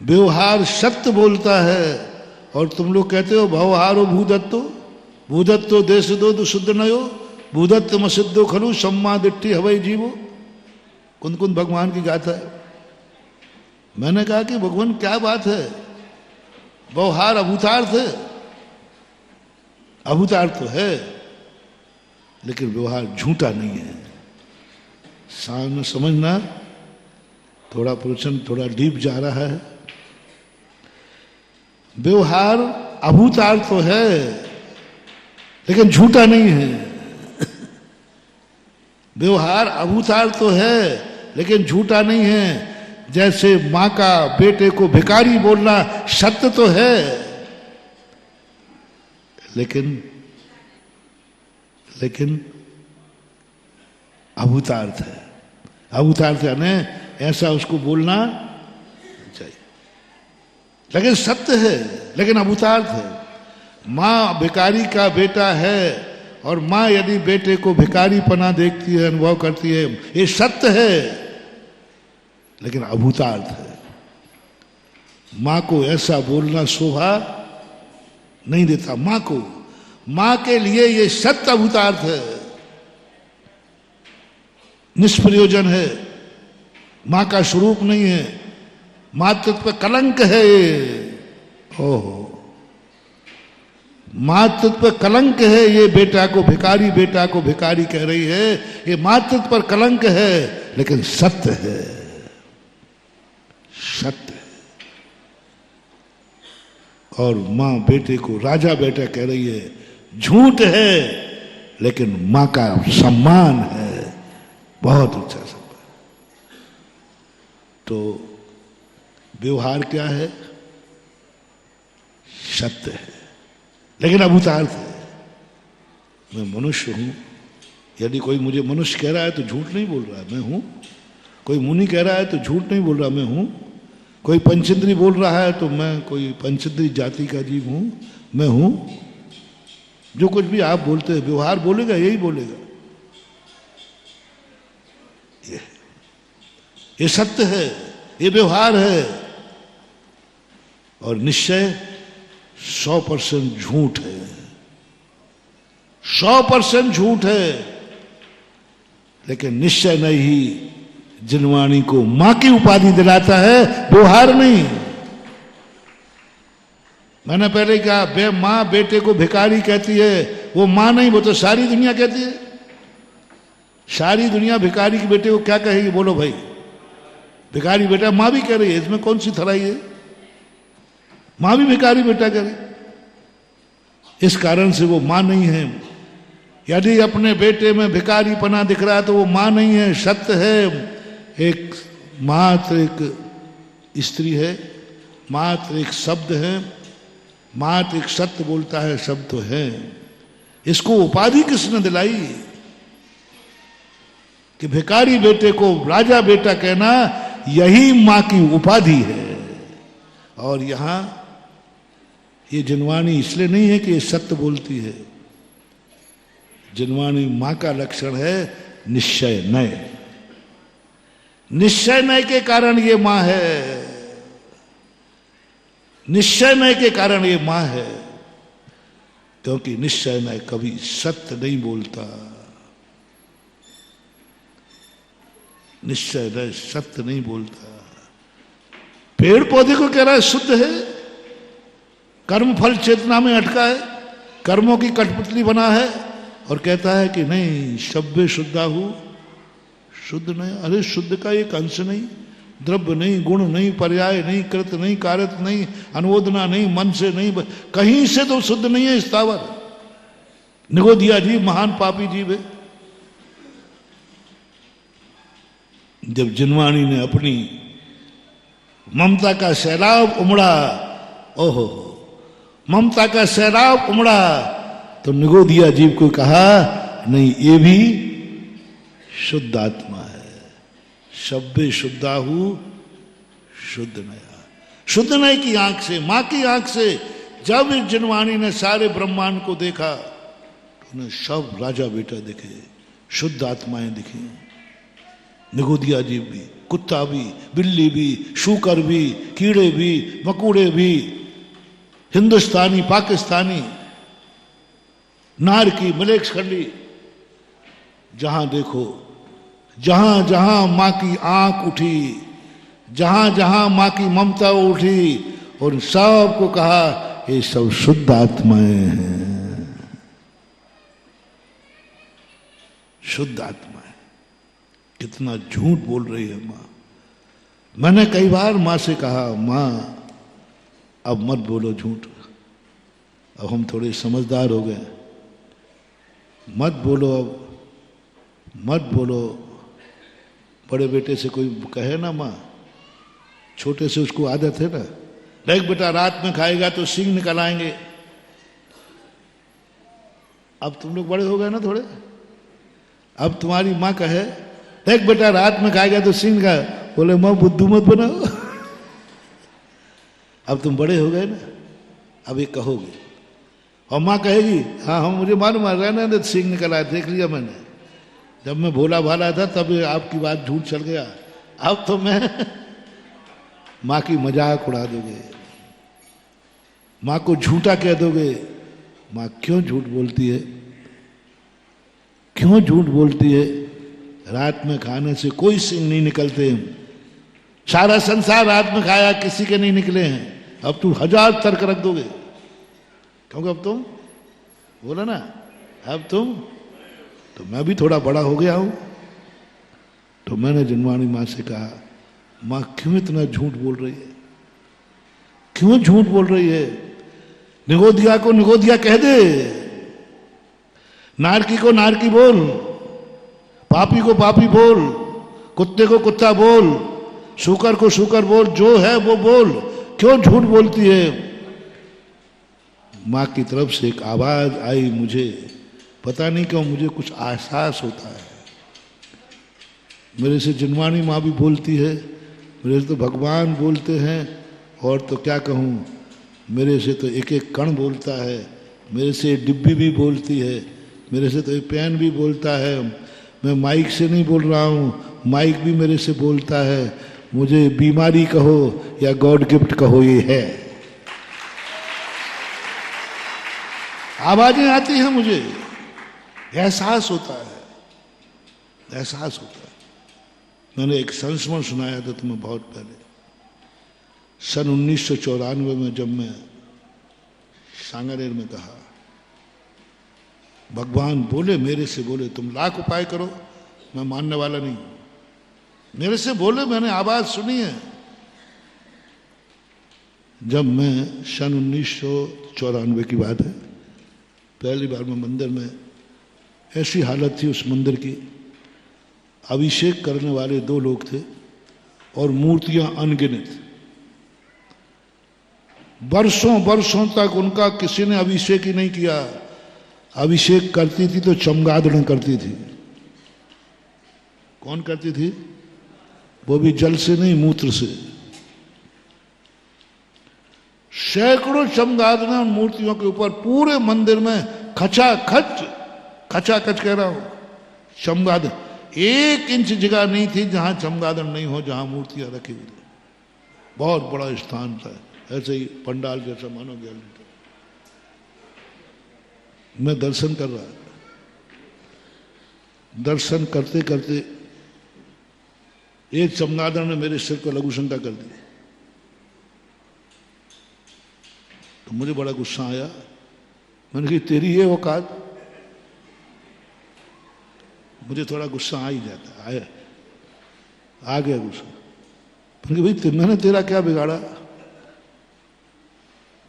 व्यवहार सत्य बोलता है। और तुम लोग कहते हो भवहारो भूदत्तो, भूदत्तो देश दो शुद्ध नयो, भूदत्त मसिद्धो खलु सम्मा दिट्ठी हवई जीवो। कुन कुन भगवान की गाथा है। मैंने कहा कि भगवान क्या बात है, व्यवहार अभूतार्थ है। अभूतार्थ तो है, लेकिन व्यवहार झूठा नहीं है। सामने समझना, थोड़ा प्रवचन थोड़ा डीप जा रहा है। व्यवहार अभूतार्थ तो है, लेकिन झूठा नहीं है। व्यवहार अभूतार्थ तो है, लेकिन झूठा नहीं है। जैसे मां का बेटे को भिखारी बोलना सत्य तो है, लेकिन अभूतार्थ है। अभूतार्थ यानी ऐसा उसको बोलना चाहिए, लेकिन सत्य है, लेकिन अभूतार्थ है। मां भिखारी का बेटा है, और मां यदि बेटे को भिखारी पना देखती है, अनुभव करती है, ये सत्य है, लेकिन अभूतार्थ है। मां को ऐसा बोलना शोभा नहीं देता। मां को, मां के लिए ये सत्य अभूतार्थ है, निष्प्रयोजन है, मां का स्वरूप नहीं है, मातृत्व पे कलंक है ये। ओहो, मातृत्व पर कलंक है ये। बेटा को भिखारी कह रही है, ये मातृत्व पर कलंक है, लेकिन सत्य है, सत्य है। और मां बेटे को राजा बेटा कह रही है, झूठ है, लेकिन मां का सम्मान है, बहुत ऊंचा सम्मान। तो व्यवहार क्या है? सत्य है, लेकिन अभूतार्थ है। मैं मनुष्य हूं, यदि कोई मुझे मनुष्य कह रहा है तो झूठ नहीं बोल रहा, मैं हूं। कोई मुनि कह रहा है तो झूठ नहीं बोल रहा, मैं हूं। कोई पंचेंद्री बोल रहा है तो मैं कोई पंचेंद्री जाति का जीव हूं, मैं हूं। जो कुछ भी आप बोलते हैं, व्यवहार बोलेगा, यही बोलेगा। ये सत्य है, ये व्यवहार है। और निश्चय 100% झूठ है, 100% झूठ है। लेकिन निश्चय नहीं जिनवाणी को मां की उपाधि दिलाता है, व्यवहार नहीं। मैंने पहले कहा, मां बेटे को भिखारी कहती है, वो मां नहीं, वो तो सारी दुनिया कहती है। सारी दुनिया भिखारी के बेटे को क्या कहेगी? बोलो भाई। भिखारी बेटा मां भी कह रही है, इसमें कौन सी थराई है? मां भी भिखारी बेटा करे। इस कारण से वो मां नहीं है। यदि अपने बेटे में भिखारीपना दिख रहा है तो वो मां नहीं है, सत्य है। एक मात्र एक स्त्री है, मात्र एक शब्द है, मात्र एक सत्य बोलता है, शब्द तो है। इसको उपाधि किसने दिलाई कि भिखारी बेटे को राजा बेटा कहना, यही मां की उपाधि है। और यहां ये जिनवाणी इसलिए नहीं है कि ये सत्य बोलती है। जिनवाणी मां का लक्षण है निश्चय नय। निश्चय नय के कारण ये मां है, निश्चय नय के कारण ये मां है। क्योंकि निश्चय नय कभी सत्य नहीं बोलता, निश्चय नय सत्य नहीं बोलता। पेड़ पौधे को कह रहा है शुद्ध है, कर्म फल चेतना में अटका है, कर्मों की कठपुतली बना है, और कहता है कि नहीं शब्दे शुद्धा हूं, शुद्ध नहीं। अरे शुद्ध का एक अंश नहीं, द्रव्य नहीं, गुण नहीं, पर्याय नहीं, कृत नहीं, कारक नहीं, अनुमोदना नहीं, मन से नहीं, कहीं से तो शुद्ध नहीं है स्थावर। निगोदिया जीव महान पापी जीव है। जब जिनवाणी ने अपनी ममता का सैलाब उमड़ा, ओहो ममता का सैलाब उमड़ा, तो निगोदिया जीव को कहा नहीं ये भी शुद्ध आत्मा है। शब्दे शुद्धाहु शुद्ध नया। शुद्ध नय की आंख से, मां की आंख से जब इस जिनवाणी ने सारे ब्रह्मांड को देखा तो उन्हें सब राजा बेटा दिखे, शुद्ध आत्माएं दिखी। निगोदिया जीव भी, कुत्ता भी, बिल्ली भी, शूकर भी, कीड़े भी, मकूड़े भी, हिंदुस्तानी, पाकिस्तानी, नारकी, मलेच्छखंडी, जहां देखो, जहां जहां मां की आंख उठी, जहां जहां मां की ममता उठी, और सबको कहा ये सब शुद्ध आत्माएं हैं, शुद्ध आत्माएं। कितना झूठ बोल रही है मां। मैंने कई बार मां से कहा मां अब मत बोलो झूठ, अब हम थोड़े समझदार हो गए, मत बोलो, अब मत बोलो। बड़े बेटे से कोई कहे ना मां, छोटे से उसको आदत है ना, देख बेटा रात में खाएगा तो सींग निकल आएंगे। अब तुम लोग बड़े हो गए ना थोड़े, अब तुम्हारी मां कहे देख बेटा रात में खाएगा तो सींग का, बोले मां बुद्धू मत बनाओ। अब तुम बड़े हो गए ना, अब ये कहोगे, और मां कहेगी हाँ हम मुझे मालूम है, रहने दे सींग निकल आया, देख लिया मैंने, जब मैं भोला भाला था तब आपकी बात झूठ चल गया, अब तो मैं मां की मजाक उड़ा दोगे, मां को झूठा कह दोगे। मां क्यों झूठ बोलती है, क्यों झूठ बोलती है? रात में खाने से कोई सींग नहीं निकलते, सारा संसार रात में खाया किसी के नहीं निकले हैं। अब तुम 1000 तर्क रख दोगे, क्योंकि अब तुम बोला ना, अब तुम तो मैं भी थोड़ा बड़ा हो गया हूं। तो मैंने जिनवाणी मां से कहा मां क्यों इतना झूठ बोल रही है, क्यों झूठ बोल रही है? निगोदिया को निगोदिया कह दे, नारकी को नारकी बोल, पापी को पापी बोल, कुत्ते को कुत्ता बोल, शूकर को शूकर बोल, जो है वो बोल, क्यों झूठ बोलती है? मां की तरफ से एक आवाज आई, मुझे पता नहीं क्यों मुझे कुछ एहसास होता है। मेरे से जिनवाणी मां भी बोलती है, मेरे से तो भगवान बोलते हैं, और तो क्या कहूँ, मेरे से तो एक एक कण बोलता है, मेरे से डिब्बी भी बोलती है, मेरे से तो एक पेन भी बोलता है। मैं माइक से नहीं बोल रहा हूँ, माइक भी मेरे से बोलता है। मुझे बीमारी कहो या गॉड गिफ्ट कहो, ये है। आवाजें आती हैं, मुझे एहसास होता है, एहसास होता है। मैंने एक संस्मरण सुनाया था तुम्हें बहुत पहले, सन 1994 में, जब मैं सांगानेर में कहा, भगवान बोले मेरे से, बोले तुम लाख उपाय करो मैं मानने वाला नहीं, मेरे से बोले, मैंने आवाज सुनी है। जब मैं सन 1994 की बात है, पहली बार मैं मंदिर में, ऐसी हालत थी उस मंदिर की, अभिषेक करने वाले 2 लोग थे और मूर्तियां अनगिनत। वर्षों वर्षों तक उनका किसी ने अभिषेक ही नहीं किया। अभिषेक करती थी तो चमगादड़ें करती थी। कौन करती थी? वो भी जल से नहीं, मूत्र से। सैकड़ों चमगादड़ें उन मूर्तियों के ऊपर, पूरे मंदिर में खचाखच, खचाखच कह रहा हूं, चमगादड़। 1 इंच जगह नहीं थी जहां चमगादड़ नहीं हो, जहां मूर्तियां रखी हुई थी। बहुत बड़ा स्थान था, ऐसे ही पंडाल जैसा मानो गैलरी था। मैं दर्शन कर रहा था, दर्शन करते करते एक चमगादड़ ने मेरे सिर पर लघु शंका कर दी। तो मुझे बड़ा गुस्सा आया। मैंने कहा तेरी ये औकात? मुझे थोड़ा गुस्सा आ ही जाता, आया, आ गया गुस्सा। मैंने कहा भाई मैंने तेरा क्या बिगाड़ा?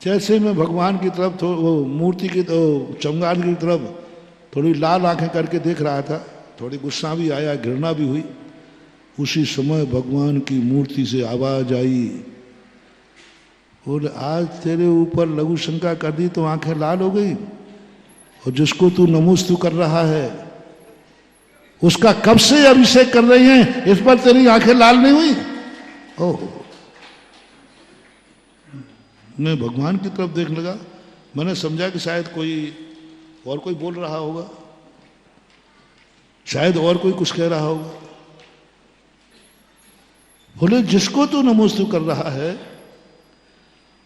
जैसे मैं भगवान की तरफ, वो मूर्ति की, तो चमगादड़ की तरफ थोड़ी लाल आंखें करके देख रहा था, थोड़ी गुस्सा भी आया, घृणा भी हुई। उसी समय भगवान की मूर्ति से आवाज आई, और आज तेरे ऊपर लघु शंका कर दी तो आंखें लाल हो गई, और जिसको तू नमोस्तु कर रहा है उसका कब से अभिषेक कर रही हैं, इस पर तेरी आंखें लाल नहीं हुई? ओह! मैं भगवान की तरफ देख लगा। मैंने समझा कि शायद कोई और कोई बोल रहा होगा, शायद और कोई कुछ कह रहा होगा। बोले जिसको तू नमोस्तु कर रहा है,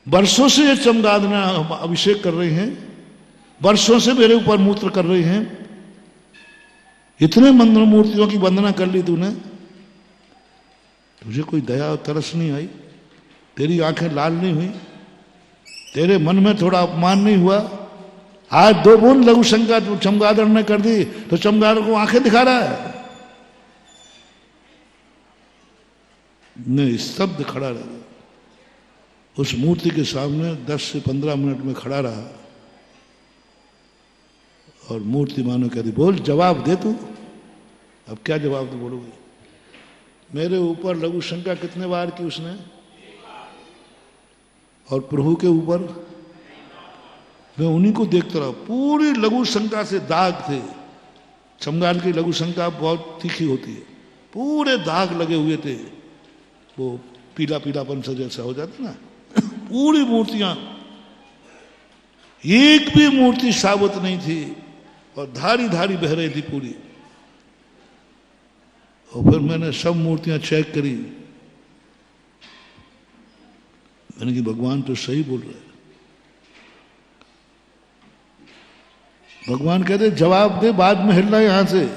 वर्षों से ये चमगादड़ें अभिषेक कर रही हैं, वर्षों से मेरे ऊपर मूत्र कर रही हैं, इतने मंदिर मूर्तियों की वंदना कर ली तूने, तुझे कोई दया और तरस नहीं आई? तेरी आंखें लाल नहीं हुई? तेरे मन में थोड़ा अपमान नहीं हुआ? आज 2 बूंद लघु शंका चमगादड़ ने कर दी तो चमगादड़ को आंखें दिखा रहा है। मैं स्तब्ध खड़ा रहा, उस मूर्ति के सामने 10 से 15 मिनट में खड़ा रहा, और मूर्ति मानो कहती बोल, जवाब दे तू। अब क्या जवाब तो बोलोगे? मेरे ऊपर लघु शंका कितने बार की उसने, और प्रभु के ऊपर? मैं उन्हीं को देखता रहा। पूरी लघु शंका से दाग थे। चमगादड़ की लघु शंका बहुत तीखी होती है, पूरे दाग लगे हुए थे, वो पीला पीलापन से जैसा हो जाता ना। पूरी मूर्तियां, एक भी मूर्ति साबुत नहीं थी, और धारी धारी बह रही थी पूरी। और फिर मैंने सब मूर्तियां चेक करी। मैंने कि भगवान तो सही बोल रहे हैं। भगवान कहते जवाब दे, बाद में हिलना यहां से।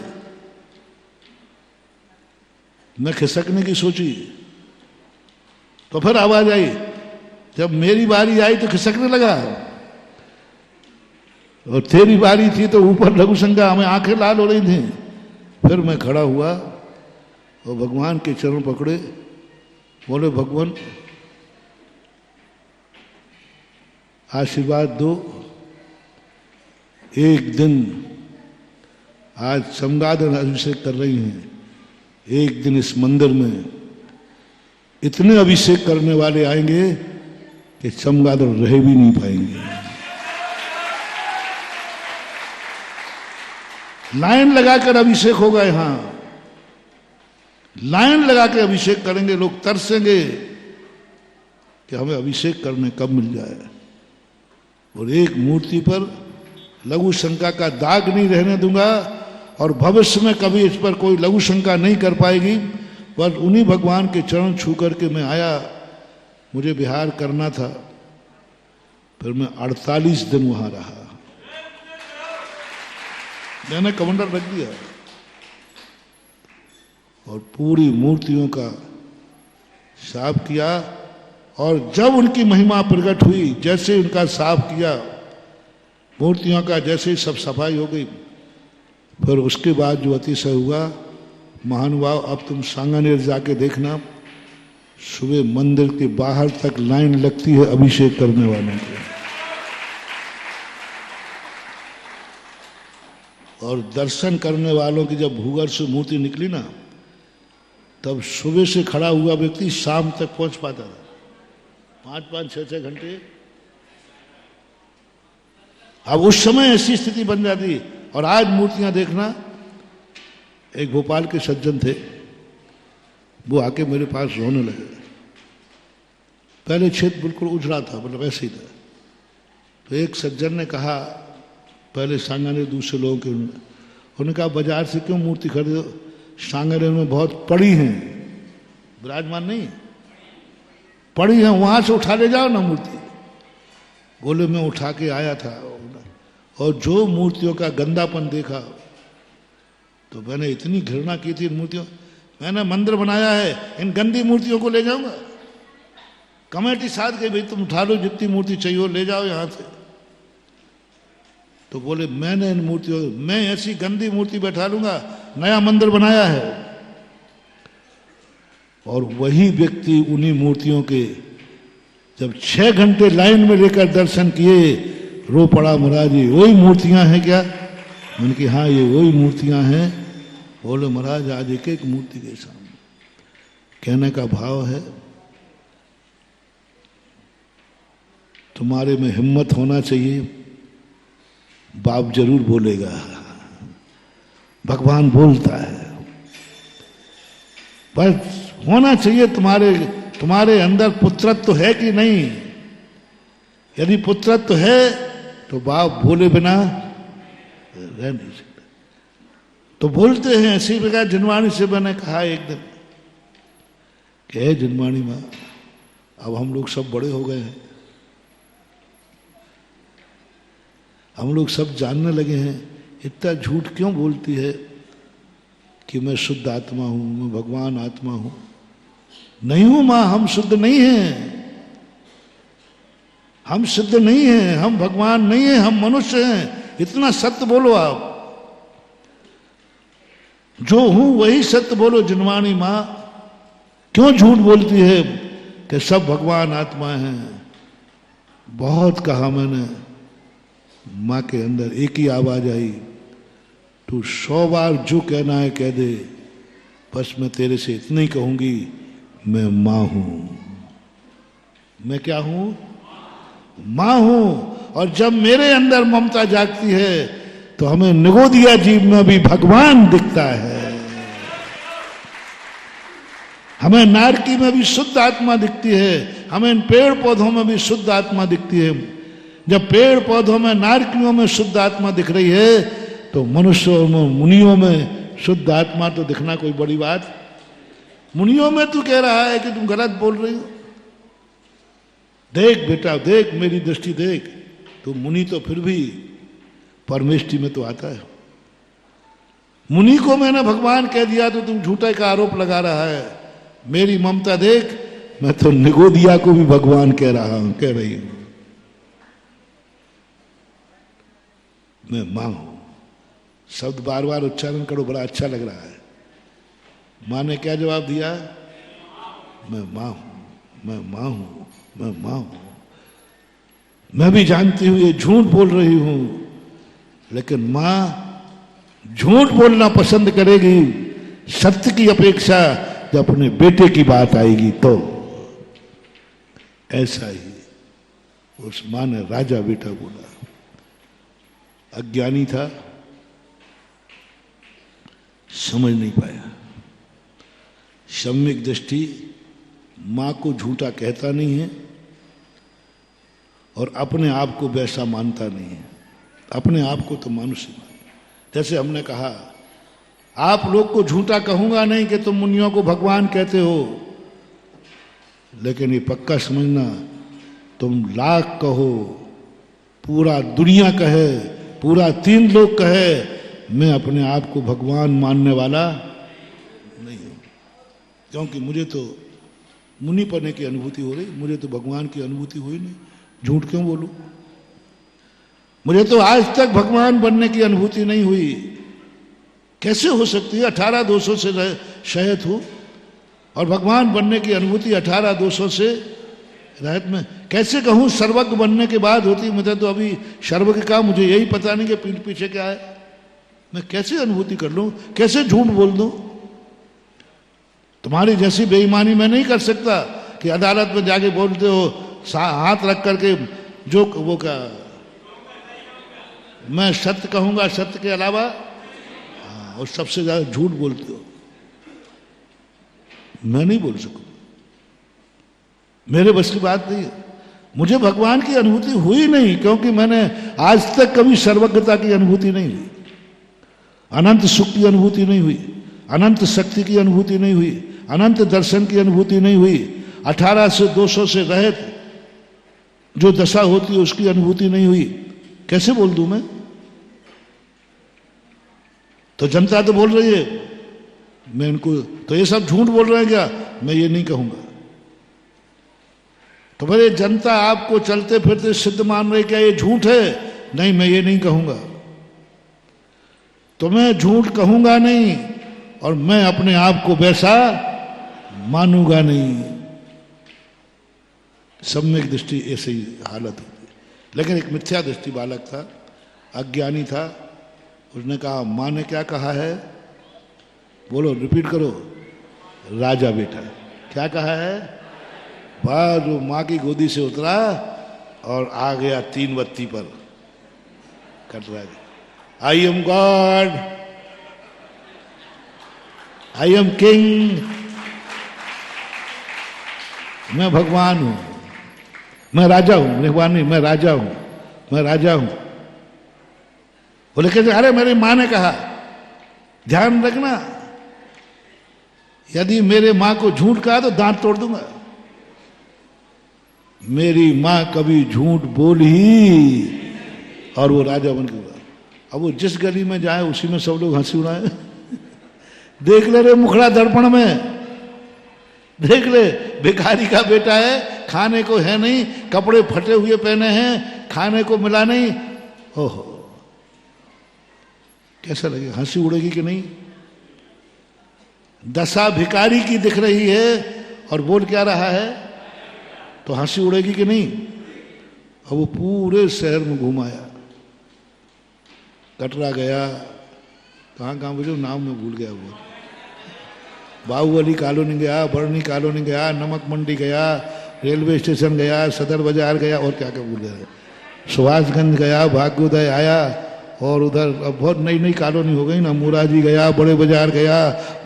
मैं खिसकने की सोची तो फिर आवाज आई। जब मेरी बारी आई तो खिसकने लगा, और तेरी बारी थी तो ऊपर लघु शंका, हमें आंखें लाल हो रही थी। फिर मैं खड़ा हुआ और भगवान के चरण पकड़े, बोले भगवान आशीर्वाद दो, एक दिन आज चमगादड़ अभिषेक कर रही हैं, एक दिन इस मंदिर में इतने अभिषेक करने वाले आएंगे कि चमगादड़ रह भी नहीं पाएंगे। लाइन लगाकर अभिषेक होगा, यहां लाइन लगा के अभिषेक करेंगे। लोग तरसेंगे कि हमें अभिषेक करने कब मिल जाए। और एक मूर्ति पर लघु शंका का दाग नहीं रहने दूंगा, और भविष्य में कभी इस पर कोई लघु शंका नहीं कर पाएगी। पर उन्हीं भगवान के चरण छू करके मैं आया। मुझे विहार करना था, फिर मैं 48 दिन वहां रहा। मैंने कमंडल रख दिया और पूरी मूर्तियों का साफ किया। और जब उनकी महिमा प्रकट हुई, जैसे उनका साफ किया मूर्तियों का, जैसे ही सब सफाई हो गई, फिर उसके बाद जो अतिशय हुआ, महानुभाव अब तुम सांगानेर जाके देखना, सुबह मंदिर के बाहर तक लाइन लगती है अभिषेक करने वालों को, और दर्शन करने वालों की जब भूगर्भ से मूर्ति निकली ना, तब सुबह से खड़ा हुआ व्यक्ति शाम तक पहुंच पाता था, 5-5, 6-6 घंटे। अब उस समय ऐसी स्थिति बन जाती। और आज मूर्तियां देखना, एक भोपाल के सज्जन थे, वो आके मेरे पास रोने लगे। पहले क्षेत्र बिल्कुल उजड़ा था, मतलब ऐसे ही था। तो एक सज्जन ने कहा, पहले सांगानेर दूसरे लोगों के, उन्होंने कहा बाजार से क्यों मूर्ति खरीदो, सांगानेर में बहुत पड़ी हैं, विराजमान नहीं पड़ी हैं, वहां से उठा ले जाओ ना मूर्ति। बोले मैं उठा के आया था, और जो मूर्तियों का गंदापन देखा तो मैंने इतनी घृणा की थी इन मूर्तियों। मैंने मंदिर बनाया है, इन गंदी मूर्तियों को ले जाऊंगा। कमेटी साथ के भाई तुम उठा लो, जितनी मूर्ति चाहिए ले जाओ यहां से। तो बोले मैंने इन मूर्तियों, मैं ऐसी गंदी मूर्ति बैठा लूंगा, नया मंदिर बनाया है। और वही व्यक्ति उन्हीं मूर्तियों के जब 6 घंटे लाइन में लेकर दर्शन किए, रो पड़ा, महाराज ये वही मूर्तियां हैं क्या? मैंने कहा हाँ ये वही मूर्तियां हैं। बोले महाराज आज एक एक मूर्ति के सामने। कहने का भाव है तुम्हारे में हिम्मत होना चाहिए। बाप जरूर बोलेगा, भगवान बोलता है, पर होना चाहिए तुम्हारे अंदर पुत्रत्व है कि नहीं। यदि पुत्रत्व है तो बाप बोले बिना रह नहीं सकता। तो बोलते हैं इसी प्रकार। जिनवाणी से मैंने कहा एक दिन कि हे जिनवाणी माँ, अब हम लोग सब बड़े हो गए हैं, हम लोग सब जानने लगे हैं, इतना झूठ क्यों बोलती है कि मैं शुद्ध आत्मा हूं, मैं भगवान आत्मा हूं। नहीं हूं मां, हम शुद्ध नहीं हैं, हम सिद्ध नहीं हैं, हम भगवान नहीं हैं, हम मनुष्य हैं। इतना सत्य बोलो आप, जो हूं वही सत्य बोलो। जिनवाणी मां क्यों झूठ बोलती है कि सब भगवान आत्मा हैं। बहुत कहा मैंने, मां के अंदर एक ही आवाज आई, तू 100 बार जो कहना है कह दे, बस मैं तेरे से इतना ही कहूंगी, मैं मां हूं। मैं क्या हूं? मां हूं। और जब मेरे अंदर ममता जागती है तो हमें निगोदिया जीव में भी भगवान दिखता है, हमें नारकी में भी शुद्ध आत्मा दिखती है, हमें इन पेड़ पौधों में भी शुद्ध आत्मा दिखती है। जब पेड़ पौधों में, नारकियों में शुद्ध आत्मा दिख रही है, तो मनुष्यों में, मुनियों में शुद्ध आत्मा तो दिखना कोई बड़ी बात। मुनियों में तू कह रहा है कि तुम गलत बोल रही हो। देख बेटा देख, मेरी दृष्टि देख, तो मुनि तो फिर भी परमेष्टि में तो आता है। मुनि को मैंने भगवान कह दिया तो तुम झूठे का आरोप लगा रहा है। मेरी ममता देख, मैं तो निगोदिया को भी भगवान कह रही हूं। मैं मां हूं। शब्द बार बार उच्चारण करो, बड़ा अच्छा लग रहा है। मां ने क्या जवाब दिया? मैं मां हूं, मैं मां हूं, मैं मां हूं। मैं भी जानती हूं ये झूठ बोल रही हूं, लेकिन मां झूठ बोलना पसंद करेगी सत्य की अपेक्षा जब अपने बेटे की बात आएगी तो। ऐसा ही उस मां ने राजा बेटा बोला। अज्ञानी था, समझ नहीं पाया। सम्यक दृष्टि मां को झूठा कहता नहीं है और अपने आप को वैसा मानता नहीं है। अपने आप को तो मनुष्य मानता। जैसे हमने कहा, आप लोग को झूठा कहूंगा नहीं कि तुम मुनियों को भगवान कहते हो, लेकिन ये पक्का समझना, तुम लाख कहो, पूरा दुनिया कहे, पूरा 3 लोग कहे, मैं अपने आप को भगवान मानने वाला नहीं हूं। क्योंकि मुझे तो मुनि पने की अनुभूति हो रही, मुझे तो भगवान की अनुभूति हुई नहीं। झूठ क्यों बोलूं? मुझे तो आज तक भगवान बनने की अनुभूति नहीं हुई। कैसे हो सकती है? 18 दोषों से शयत हूं और भगवान बनने की अनुभूति 18-200 से रहत में कैसे कहूं सर्वज्ञ बनने के बाद होती। मुझे तो अभी सर्वज्ञ का मुझे यही पता नहीं कि पीठ पीछे क्या है। मैं कैसे अनुभूति कर लूं, कैसे झूठ बोल दूं? तुम्हारी जैसी बेईमानी मैं नहीं कर सकता कि अदालत में जाके बोलते हो हाथ रख करके जो वो का मैं सत्य कहूंगा, सत्य के अलावा और सबसे ज्यादा झूठ बोलते हो। मैं नहीं बोल सकूं, मेरे बस की बात नहीं है। मुझे भगवान की अनुभूति हुई नहीं, क्योंकि मैंने आज तक कभी सर्वज्ञता की अनुभूति नहीं हुई, अनंत सुख की अनुभूति नहीं हुई, अनंत शक्ति की अनुभूति नहीं हुई, अनंत दर्शन की अनुभूति नहीं हुई, 18 से 200 से रहित जो दशा होती है उसकी अनुभूति नहीं हुई। कैसे बोल दूं मैं? तो जनता तो बोल रही है, मैं इनको तो ये सब झूठ बोल रहे हैं क्या? मैं ये नहीं कहूंगा। तो मेरे जनता आपको चलते फिरते सिद्ध मान रहे, क्या ये झूठ है? नहीं, मैं ये नहीं कहूंगा। तो मैं झूठ कहूंगा नहीं और मैं अपने आप को वैसा मानूंगा नहीं। सम्यक दृष्टि ऐसी हालत होती। लेकिन एक मिथ्या दृष्टि बालक था, अज्ञानी था, उसने कहा माँ ने क्या कहा है? बोलो, रिपीट करो। राजा बेटा। क्या कहा है? बाद वो माँ की गोदी से उतरा और आ गया 3 बत्ती पर कटरा गया। I am God, I am king, मैं भगवान हूं, मैं राजा हूं। भगवान नहीं, मैं राजा हूं, मैं राजा हूं। बोले कहते अरे मेरी माँ ने कहा। ध्यान रखना, यदि मेरे माँ को झूठ कहा तो दांत तोड़ दूंगा। मेरी माँ कभी झूठ बोली और वो राजा बन के उड़ा। अब वो जिस गली में जाए उसी में सब लोग हंसी उड़ाए। देख ले रे मुखड़ा दर्पण में, देख ले, भिखारी का बेटा है, खाने को है नहीं, कपड़े फटे हुए पहने हैं, खाने को मिला नहीं। ओहो, कैसा लगे? हंसी उड़ेगी कि नहीं? दशा भिखारी की दिख रही है और बोल क्या रहा है, तो हंसी उड़ेगी कि नहीं? और वो पूरे शहर में घुमाया, कटरा गया, कहाँ कहाँ मुझे नाम में भूल गया, वो बाहुबली कॉलोनी गया, बरनी कॉलोनी गया, नमक मंडी गया, रेलवे स्टेशन गया, सदर बाजार गया, और क्या क्या भूल गया, सुभाषगंज गया, भाग्योदय आया, और उधर अब बहुत नई नई कॉलोनी हो गई ना, मुराजी गया, बड़े बाजार गया,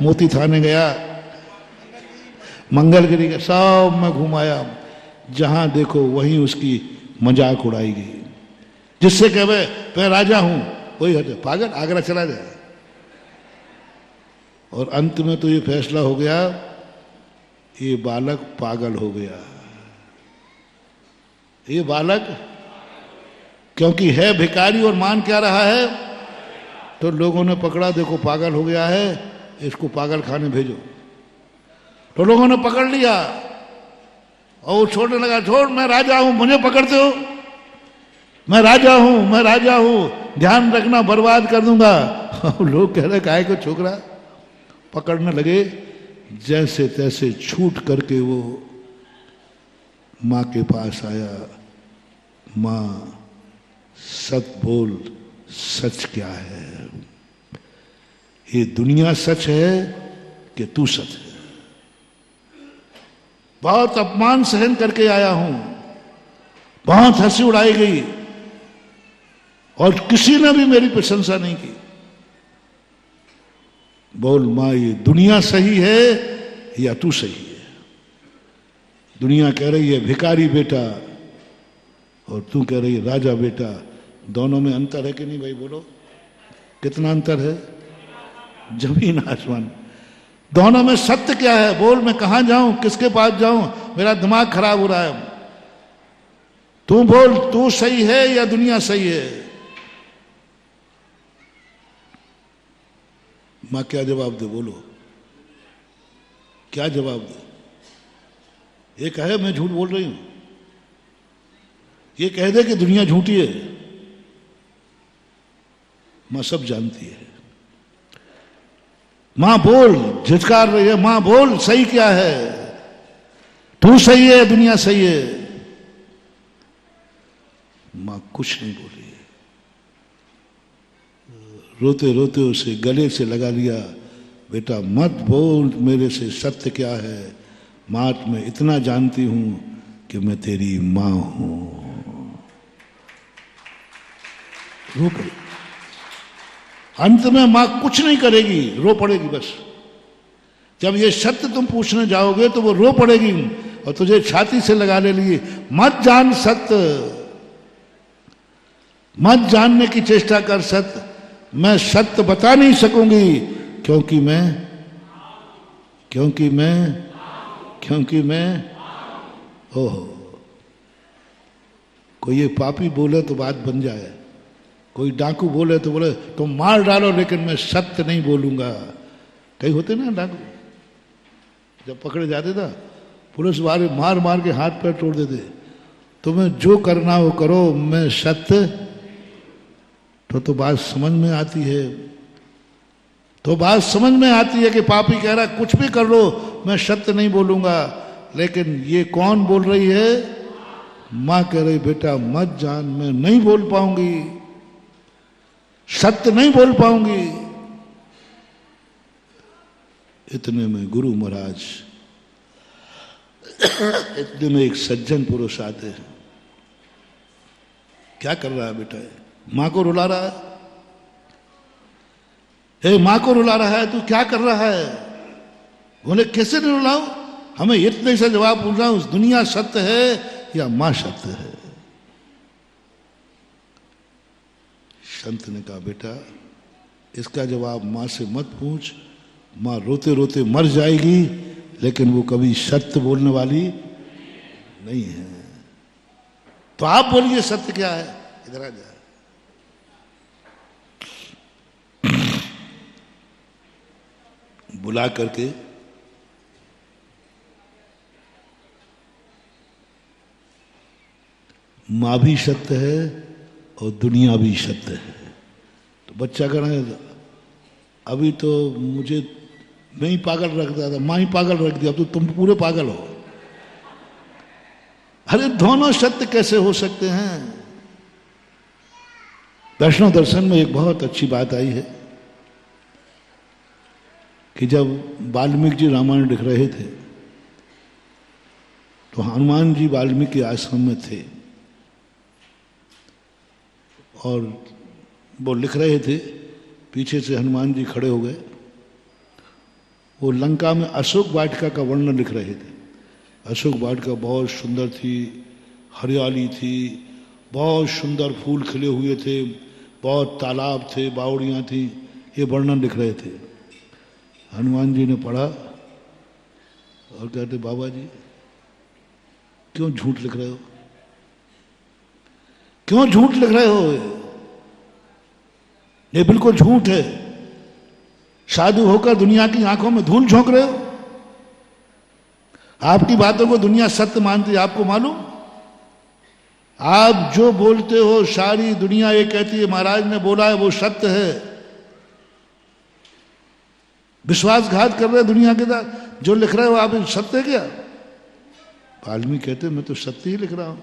मोती थाने गया, मंगलगिरी गया, सब में घुमाया। जहां देखो वहीं उसकी मजाक उड़ाई गई। जिससे कहे मैं राजा हूं, वही हटे पागल, आगरा चला जाए। और अंत में तो ये फैसला हो गया, ये बालक पागल हो गया। ये बालक क्योंकि है भिखारी और मान क्या रहा है, तो लोगों ने पकड़ा, देखो पागल हो गया है, इसको पागल खाने भेजो। तो लोगों ने पकड़ लिया और वो छोड़ने लगा, छोड़, मैं राजा हूं, मुझे पकड़ते हो, मैं राजा हूं, मैं राजा हूं, ध्यान रखना बर्बाद कर दूंगा। लोग कह रहे काहे को छोकरा, पकड़ने लगे। जैसे तैसे छूट करके वो माँ के पास आया। माँ सच बोल, सच क्या है? ये दुनिया सच है कि तू सच है? बहुत अपमान सहन करके आया हूं, बहुत हंसी उड़ाई गई और किसी ने भी मेरी प्रशंसा नहीं की। बोल माँ, ये दुनिया सही है या तू सही है? दुनिया कह रही है भिखारी बेटा और तू कह रही है राजा बेटा। दोनों में अंतर है कि नहीं भाई? बोलो, कितना अंतर है? जमीन आसमान। दोनों में सत्य क्या है? बोल, मैं कहां जाऊं, किसके पास जाऊं? मेरा दिमाग खराब हो रहा है। तू बोल, तू सही है या दुनिया सही है? मां क्या जवाब दे? बोलो, क्या जवाब दे? ये कहे मैं झूठ बोल रही हूं, ये कह दे कि दुनिया झूठी है, मां सब जानती है। मां बोल, झिझकार रही है, मां बोल सही क्या है, तू सही है, दुनिया सही है। मां कुछ नहीं बोली, रोते रोते उसे गले से लगा लिया, बेटा मत बोल मेरे से सत्य क्या है, मात मैं इतना जानती हूं कि मैं तेरी मां हूं। रो पड़ी। अंत में मां कुछ नहीं करेगी, रो पड़ेगी बस। जब ये सत्य तुम पूछने जाओगे तो वो रो पड़ेगी और तुझे छाती से लगा ले लिए, मत जान सत्य, मत जानने की चेष्टा कर सत्य, मैं सत्य बता नहीं सकूंगी क्योंकि मैं ओहो। कोई ये पापी बोले तो बात बन जाए, कोई डाकू बोले तो बोले तुम मार डालो लेकिन मैं सत्य नहीं बोलूंगा। कई होते ना डाकू, जब पकड़े जाते था पुलिस वाले मार मार के हाथ पैर तोड़ देते, तुम्हें जो करना हो करो मैं सत्य, तो बात समझ में आती है, तो बात समझ में आती है कि पापी कह रहा है कुछ भी कर लो मैं सत्य नहीं बोलूंगा। लेकिन ये कौन बोल रही है? मां कह रही बेटा मत जान, मैं नहीं बोल पाऊंगी, सत्य नहीं बोल पाऊंगी। इतने में गुरु महाराज, इतने में एक सज्जन पुरुष आते हैं। क्या कर रहा है बेटा? मां को रुला रहा है। हे मां को रुला रहा है, तू क्या कर रहा है? बोले कैसे नहीं रुलाऊं, हमें इतने से जवाब पूछ रहा हूं, दुनिया सत्य है या मां सत्य है? संत ने कहा बेटा इसका जवाब मां से मत पूछ, मां रोते रोते मर जाएगी लेकिन वो कभी सत्य बोलने वाली नहीं है। तो आप बोलिए सत्य क्या है? इधर आ जाए। बुला करके मां भी सत्य है और दुनिया भी सत्य है। तो बच्चा कह रहा है अभी तो मुझे मैं ही पागल रखता था, मां ही पागल रख दिया, अब तो तुम पूरे पागल हो। अरे दोनों सत्य कैसे हो सकते हैं? वैष्णव दर्शन में एक बहुत अच्छी बात आई है कि जब वाल्मीकि जी रामायण लिख रहे थे तो हनुमान जी वाल्मीकि आश्रम में थे और वो लिख रहे थे, पीछे से हनुमान जी खड़े हो गए। वो लंका में अशोक वाटिका का वर्णन लिख रहे थे। अशोक वाटिका बहुत सुंदर थी, हरियाली थी, बहुत सुंदर फूल खिले हुए थे, बहुत तालाब थे, बावड़ियाँ थी, ये वर्णन लिख रहे थे। हनुमान जी ने पढ़ा और कहते बाबा जी क्यों झूठ लिख रहे हो, क्यों झूठ लिख रहे हो? ये बिल्कुल झूठ है। साधु होकर दुनिया की आंखों में धूल झोंक रहे हो। आपकी बातों को दुनिया सत्य मानती है, आपको मालूम? आप जो बोलते हो सारी दुनिया ये कहती है महाराज ने बोला है वो सत्य है। विश्वासघात कर रहे दुनिया के साथ, जो लिख रहे हो आप सत्य है क्या? वाल्मीकि कहते मैं तो सत्य ही लिख रहा हूं।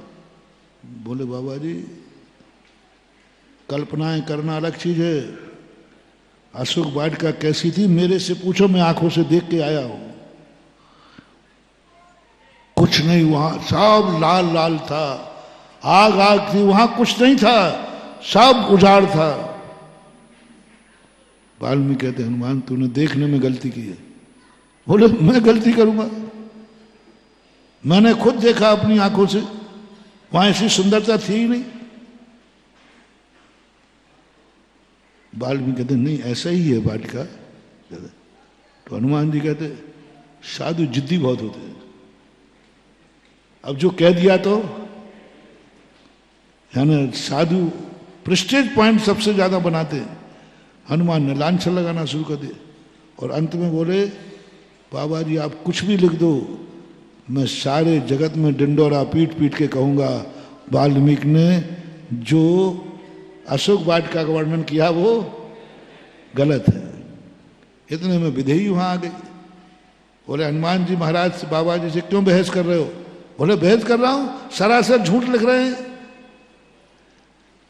बोले बाबा जी कल्पनाएं करना अलग चीज है। अशोक वाटिका कैसी थी मेरे से पूछो, मैं आंखों से देख के आया हूं। कुछ नहीं, वहां सब लाल लाल था, आग आग थी, वहां कुछ नहीं था, सब उजाड़ था। वाल्मीकि कहते हनुमान तूने देखने में गलती की है। बोले मैं गलती करूंगा? मैंने खुद देखा अपनी आंखों से, वहां ऐसी सुंदरता थी ही नहीं। वाल्मीकि कहते नहीं ऐसा ही है वाटिका। तो हनुमान जी कहते साधु जिद्दी बहुत होते हैं, अब जो कह दिया तो यानी साधु प्रेस्टीज पॉइंट सबसे ज्यादा बनाते हैं। हनुमान ने लांछन लगाना शुरू कर दिया और अंत में बोले बाबा जी आप कुछ भी लिख दो, मैं सारे जगत में डिंडोरा पीट पीट के कहूंगा वाल्मीकि ने जो अशोक वाटिका का वर्णन किया वो गलत है। इतने में विधेयी वहां आ गई। बोले हनुमान जी महाराज से, बाबा जी से क्यों बहस कर रहे हो? बोले बहस कर रहा हूं, सरासर झूठ लिख रहे हैं,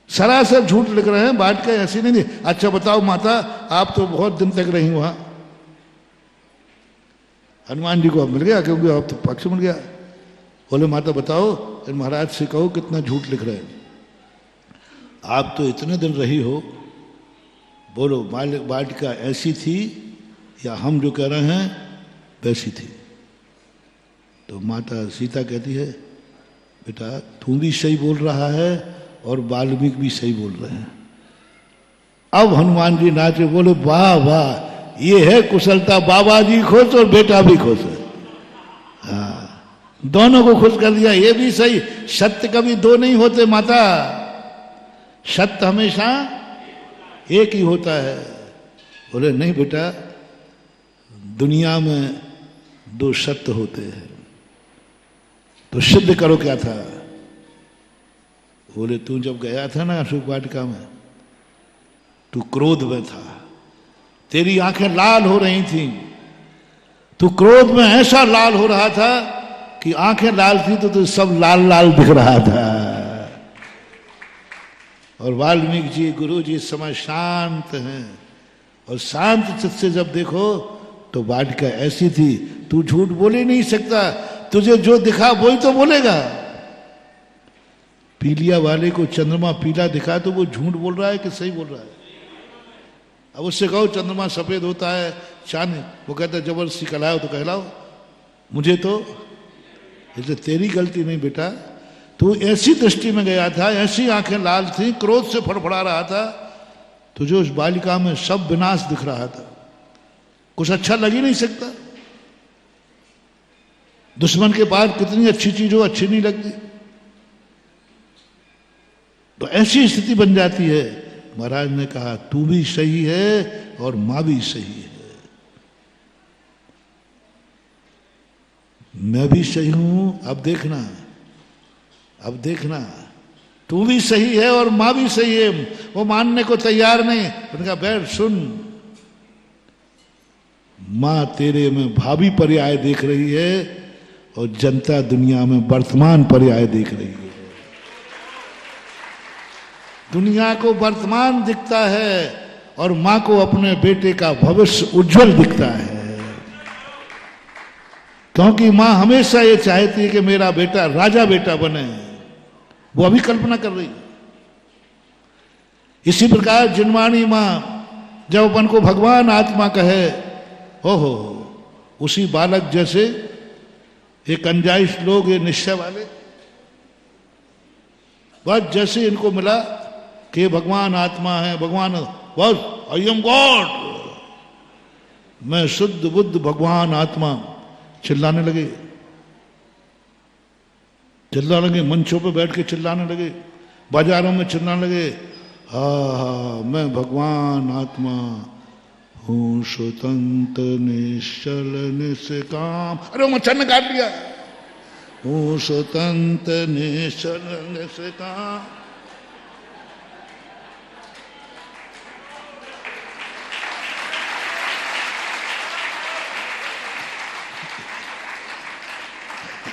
सरासर झूठ लिख रहे हैं, बात का ऐसी नहीं। अच्छा बताओ माता, आप तो बहुत दिन तक रही वहां। हनुमान जी को अब मिल गया, क्योंकि अब तो पक्ष मिल गया। बोले माता बताओ, महाराज से कहो कितना झूठ लिख रहे हैं, आप तो इतने दिन रही हो, बोलो वाटिका ऐसी थी या हम जो कह रहे हैं वैसी थी? तो माता सीता कहती है, बेटा तू भी सही बोल रहा है और वाल्मीकि भी सही बोल रहे हैं। अब हनुमान जी नाचे, बोले वाह वाह, ये है कुशलता, बाबा जी खुश और बेटा भी खुश है। हाँ, दोनों को खुश कर दिया। ये भी सही, सत्य कभी दो नहीं होते माता, सत्य हमेशा एक ही होता है। बोले नहीं बेटा, दुनिया में दो सत्य होते हैं, तो सिद्ध करो क्या था? बोले तू जब गया था ना अशोक वाटिका में, तू क्रोध में था, तेरी आंखें लाल हो रही थी, तू क्रोध में ऐसा लाल हो रहा था कि आंखें लाल थी तो सब लाल लाल दिख रहा था। और वाल्मीकि जी गुरु जी इस समय शांत हैं, और शांत चित्त से जब देखो तो वाटिका ऐसी थी, तू झूठ बोल ही नहीं सकता, तुझे जो दिखा वही तो बोलेगा। पीलिया वाले को चंद्रमा पीला दिखा तो वो झूठ बोल रहा है कि सही बोल रहा है? अब उससे कहो चंद्रमा सफेद होता है, चांद, वो कहता है जबरदस्ती कहलाओ तो कहलाओ, मुझे तो इसलिए तेरी गलती नहीं बेटा, तू ऐसी दृष्टि में गया था, ऐसी आंखें लाल थी, क्रोध से फड़फड़ा रहा था, तुझे उस बालिका में सब विनाश दिख रहा था, कुछ अच्छा लग ही नहीं सकता। दुश्मन के पास कितनी अच्छी चीज हो, अच्छी नहीं लगती। तो ऐसी स्थिति बन जाती है। महाराज ने कहा तू भी सही है और मां भी सही है, मैं भी सही हूं। अब देखना, अब देखना, तू भी सही है और मां भी सही है। वो मानने को तैयार नहीं। उन्होंने कहा बैठ सुन, मां तेरे में भावी पर्याय देख रही है और जनता दुनिया में वर्तमान पर्याय देख रही है। दुनिया को वर्तमान दिखता है और मां को अपने बेटे का भविष्य उज्जवल दिखता है, क्योंकि मां हमेशा ये चाहती है कि मेरा बेटा राजा बेटा बने। वो अभी कल्पना कर रही है। इसी प्रकार जिनवाणी मां जब अपन को भगवान आत्मा कहे, ओहो, उसी बालक जैसे एक अंजाइश लोग, ये निश्चय वाले, बस जैसे इनको मिला कि भगवान आत्मा है, भगवान बस आई एम गॉड, मैं शुद्ध बुद्ध भगवान आत्मा, चिल्लाने लगे, चिल्लाने लगे, मंचों पे बैठ के चिल्लाने लगे, बाजारों में चिल्लाने लगे, हा हा मैं भगवान आत्मा हूं, स्वतंत्र निश्चल निष्काम। अरे वो मच्छर ने काट लिया। हूं स्वतंत्र निश्चल निष्काम।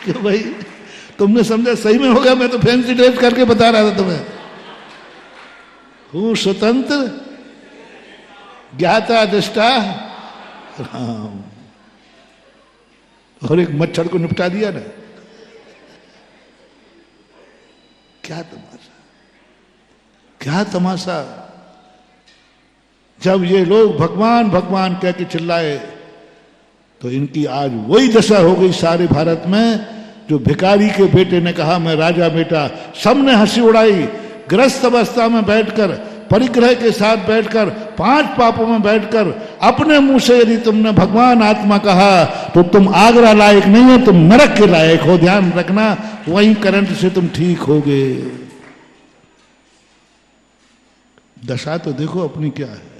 क्यों भाई, तुमने समझा सही में होगा? मैं तो फैंसी ड्रेस करके बता रहा था तुम्हें। हूं स्वतंत्र ज्ञाता दृष्टा राम, और एक मच्छर को निपटा दिया ना। क्या तमाशा, क्या तमाशा। जब ये लोग भगवान भगवान कह के चिल्लाए तो इनकी आज वही दशा हो गई सारे भारत में। जो भिखारी के बेटे ने कहा मैं राजा बेटा, सबने हंसी उड़ाई। ग्रस्त अवस्था में बैठकर, परिग्रह के साथ बैठकर, 5 पापों में बैठकर अपने मुंह से यदि तुमने भगवान आत्मा कहा तो तुम आगरा लायक नहीं हो, तुम नरक के लायक हो। ध्यान रखना, वहीं करंट से तुम ठीक होगे। दशा तो देखो अपनी क्या है।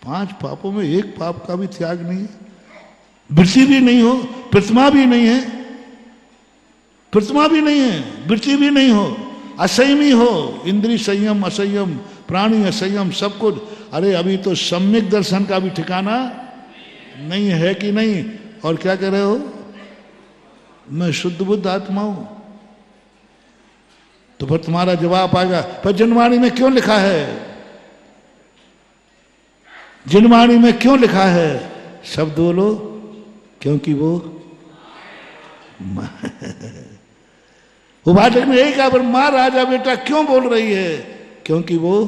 5 पापों में एक पाप का भी त्याग नहीं है, वृत्ति भी नहीं हो, प्रतिमा भी नहीं है, प्रतिमा भी नहीं है, वृत्ति भी नहीं हो, असंयमी हो, इंद्रिय संयम असंयम, प्राणी असंयम, सब कुछ। अरे अभी तो सम्यक दर्शन का भी ठिकाना नहीं है कि नहीं? और क्या कह रहे हो? मैं शुद्ध बुद्ध आत्मा हूं। तो फिर तुम्हारा जवाब आएगा, पर जनवाणी में क्यों लिखा है? जनवाणी में क्यों लिखा है? शब्द बोलो। क्योंकि वो बालक ने यही कहा, पर मां राजा बेटा क्यों बोल रही है? क्योंकि वो।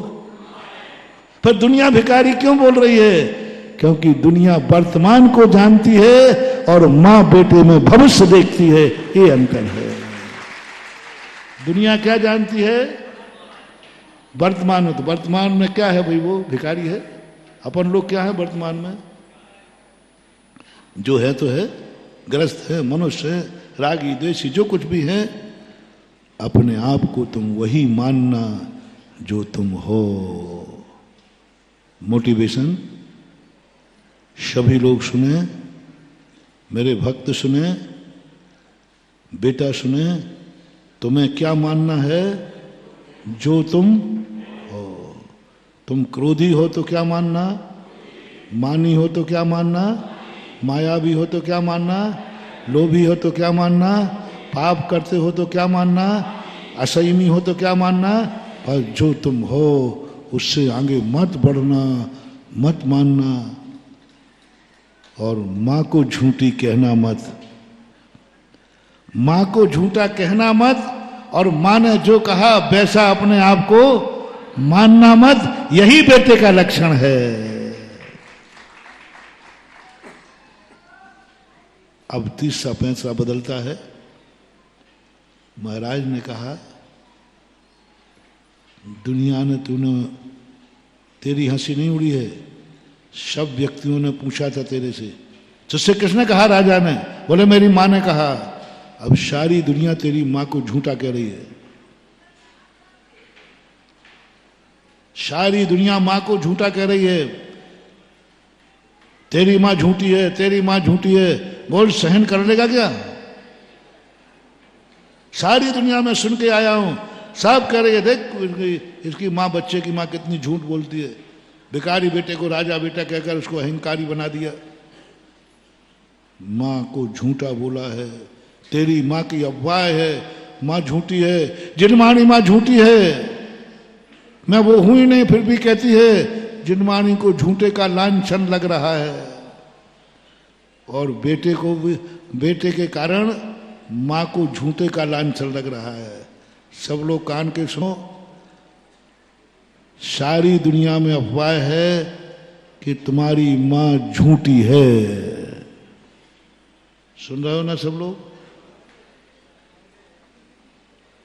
पर दुनिया भिखारी क्यों बोल रही है? क्योंकि दुनिया वर्तमान को जानती है और मां बेटे में भविष्य देखती है। ये अंतर है। दुनिया क्या जानती है? वर्तमान में। तो वर्तमान में क्या है भाई? वो भिखारी है। अपन लोग क्या है वर्तमान में? जो है तो है, ग्रस्त है, मनुष्य है, रागी द्वेषी, जो कुछ भी है। अपने आप को तुम वही मानना जो तुम हो। मोटिवेशन सभी लोग सुने, मेरे भक्त सुने, बेटा सुने। तुम्हें क्या मानना है? जो तुम हो। तुम क्रोधी हो तो क्या मानना? मानी हो तो क्या मानना? मायावी हो तो क्या मानना? लोभी हो तो क्या मानना? पाप करते हो तो क्या मानना? असंयमी हो तो क्या मानना? पर जो तुम हो उससे आगे मत बढ़ना, मत मानना। और मां को झूठी कहना मत। मां को झूठा कहना मत। और मां ने जो कहा वैसा अपने आप को मानना मत। यही बेटे का लक्षण है। अब तीसरा पैंसरा बदलता है। महाराज ने कहा, दुनिया ने तेरी हंसी नहीं उड़ी है। सब व्यक्तियों ने पूछा था तेरे से। तुझसे किसने कहा? राजा ने। बोले मेरी मां ने कहा। अब सारी दुनिया तेरी मां को झूठा कह रही है। सारी दुनिया मां को झूठा कह रही है। तेरी मां झूठी है, तेरी मां झूठी है। बोल, सहन कर लेगा क्या? सारी दुनिया में सुन के आया हूं, सब कह रही है, देख इसकी मां, बच्चे की मां कितनी झूठ बोलती है। भिखारी बेटे को राजा बेटा कहकर उसको अहंकारी बना दिया। मां को झूठा बोला है। तेरी मां की अफवाह है, मां झूठी है। जिनमानी मां झूठी है। मैं वो हूं ही नहीं, फिर भी कहती है। जिनमानी को झूठे का लांछन लग रहा है। और बेटे को भी, बेटे के कारण मां को झूठे का लांछन लग रहा है। सब लोग कान के सुनो। सारी दुनिया में अफवाह है कि तुम्हारी मां झूठी है। सुन रहे हो ना सब लोग?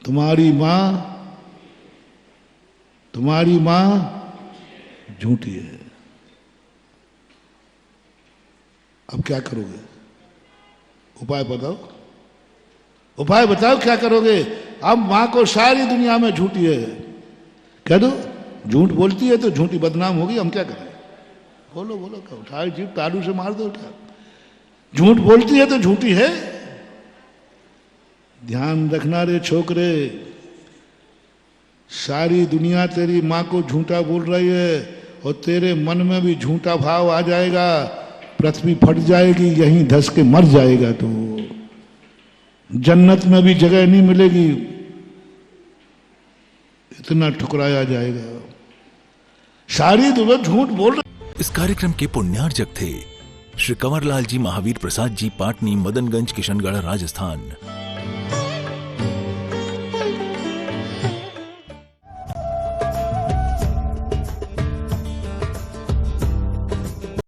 तुम्हारी मां झूठी है। अब क्या करोगे? उपाय बताओ। उपाय बताओ, क्या करोगे? अब मां को सारी दुनिया में झूठी है कह दो। झूठ बोलती है तो झूठी बदनाम होगी। हम क्या करें? बोलो बोलो, क्या उठाए जीभ तालू से मार दो। क्या झूठ बोलती है तो झूठी है। ध्यान रखना रे छोकरे, सारी दुनिया तेरी मां को झूठा बोल रही है और तेरे मन में भी झूठा भाव आ जाएगा। पृथ्वी फट जाएगी, यहीं धस के मर जाएगा। तो जन्नत में भी जगह नहीं मिलेगी, इतना ठुकराया जाएगा। सारी दुनिया झूठ बोल रही। इस कार्यक्रम के पुण्यार्जक थे श्री कंवरलाल जी महावीर प्रसाद जी, पाटनी, मदनगंज, किशनगढ़, राजस्थान।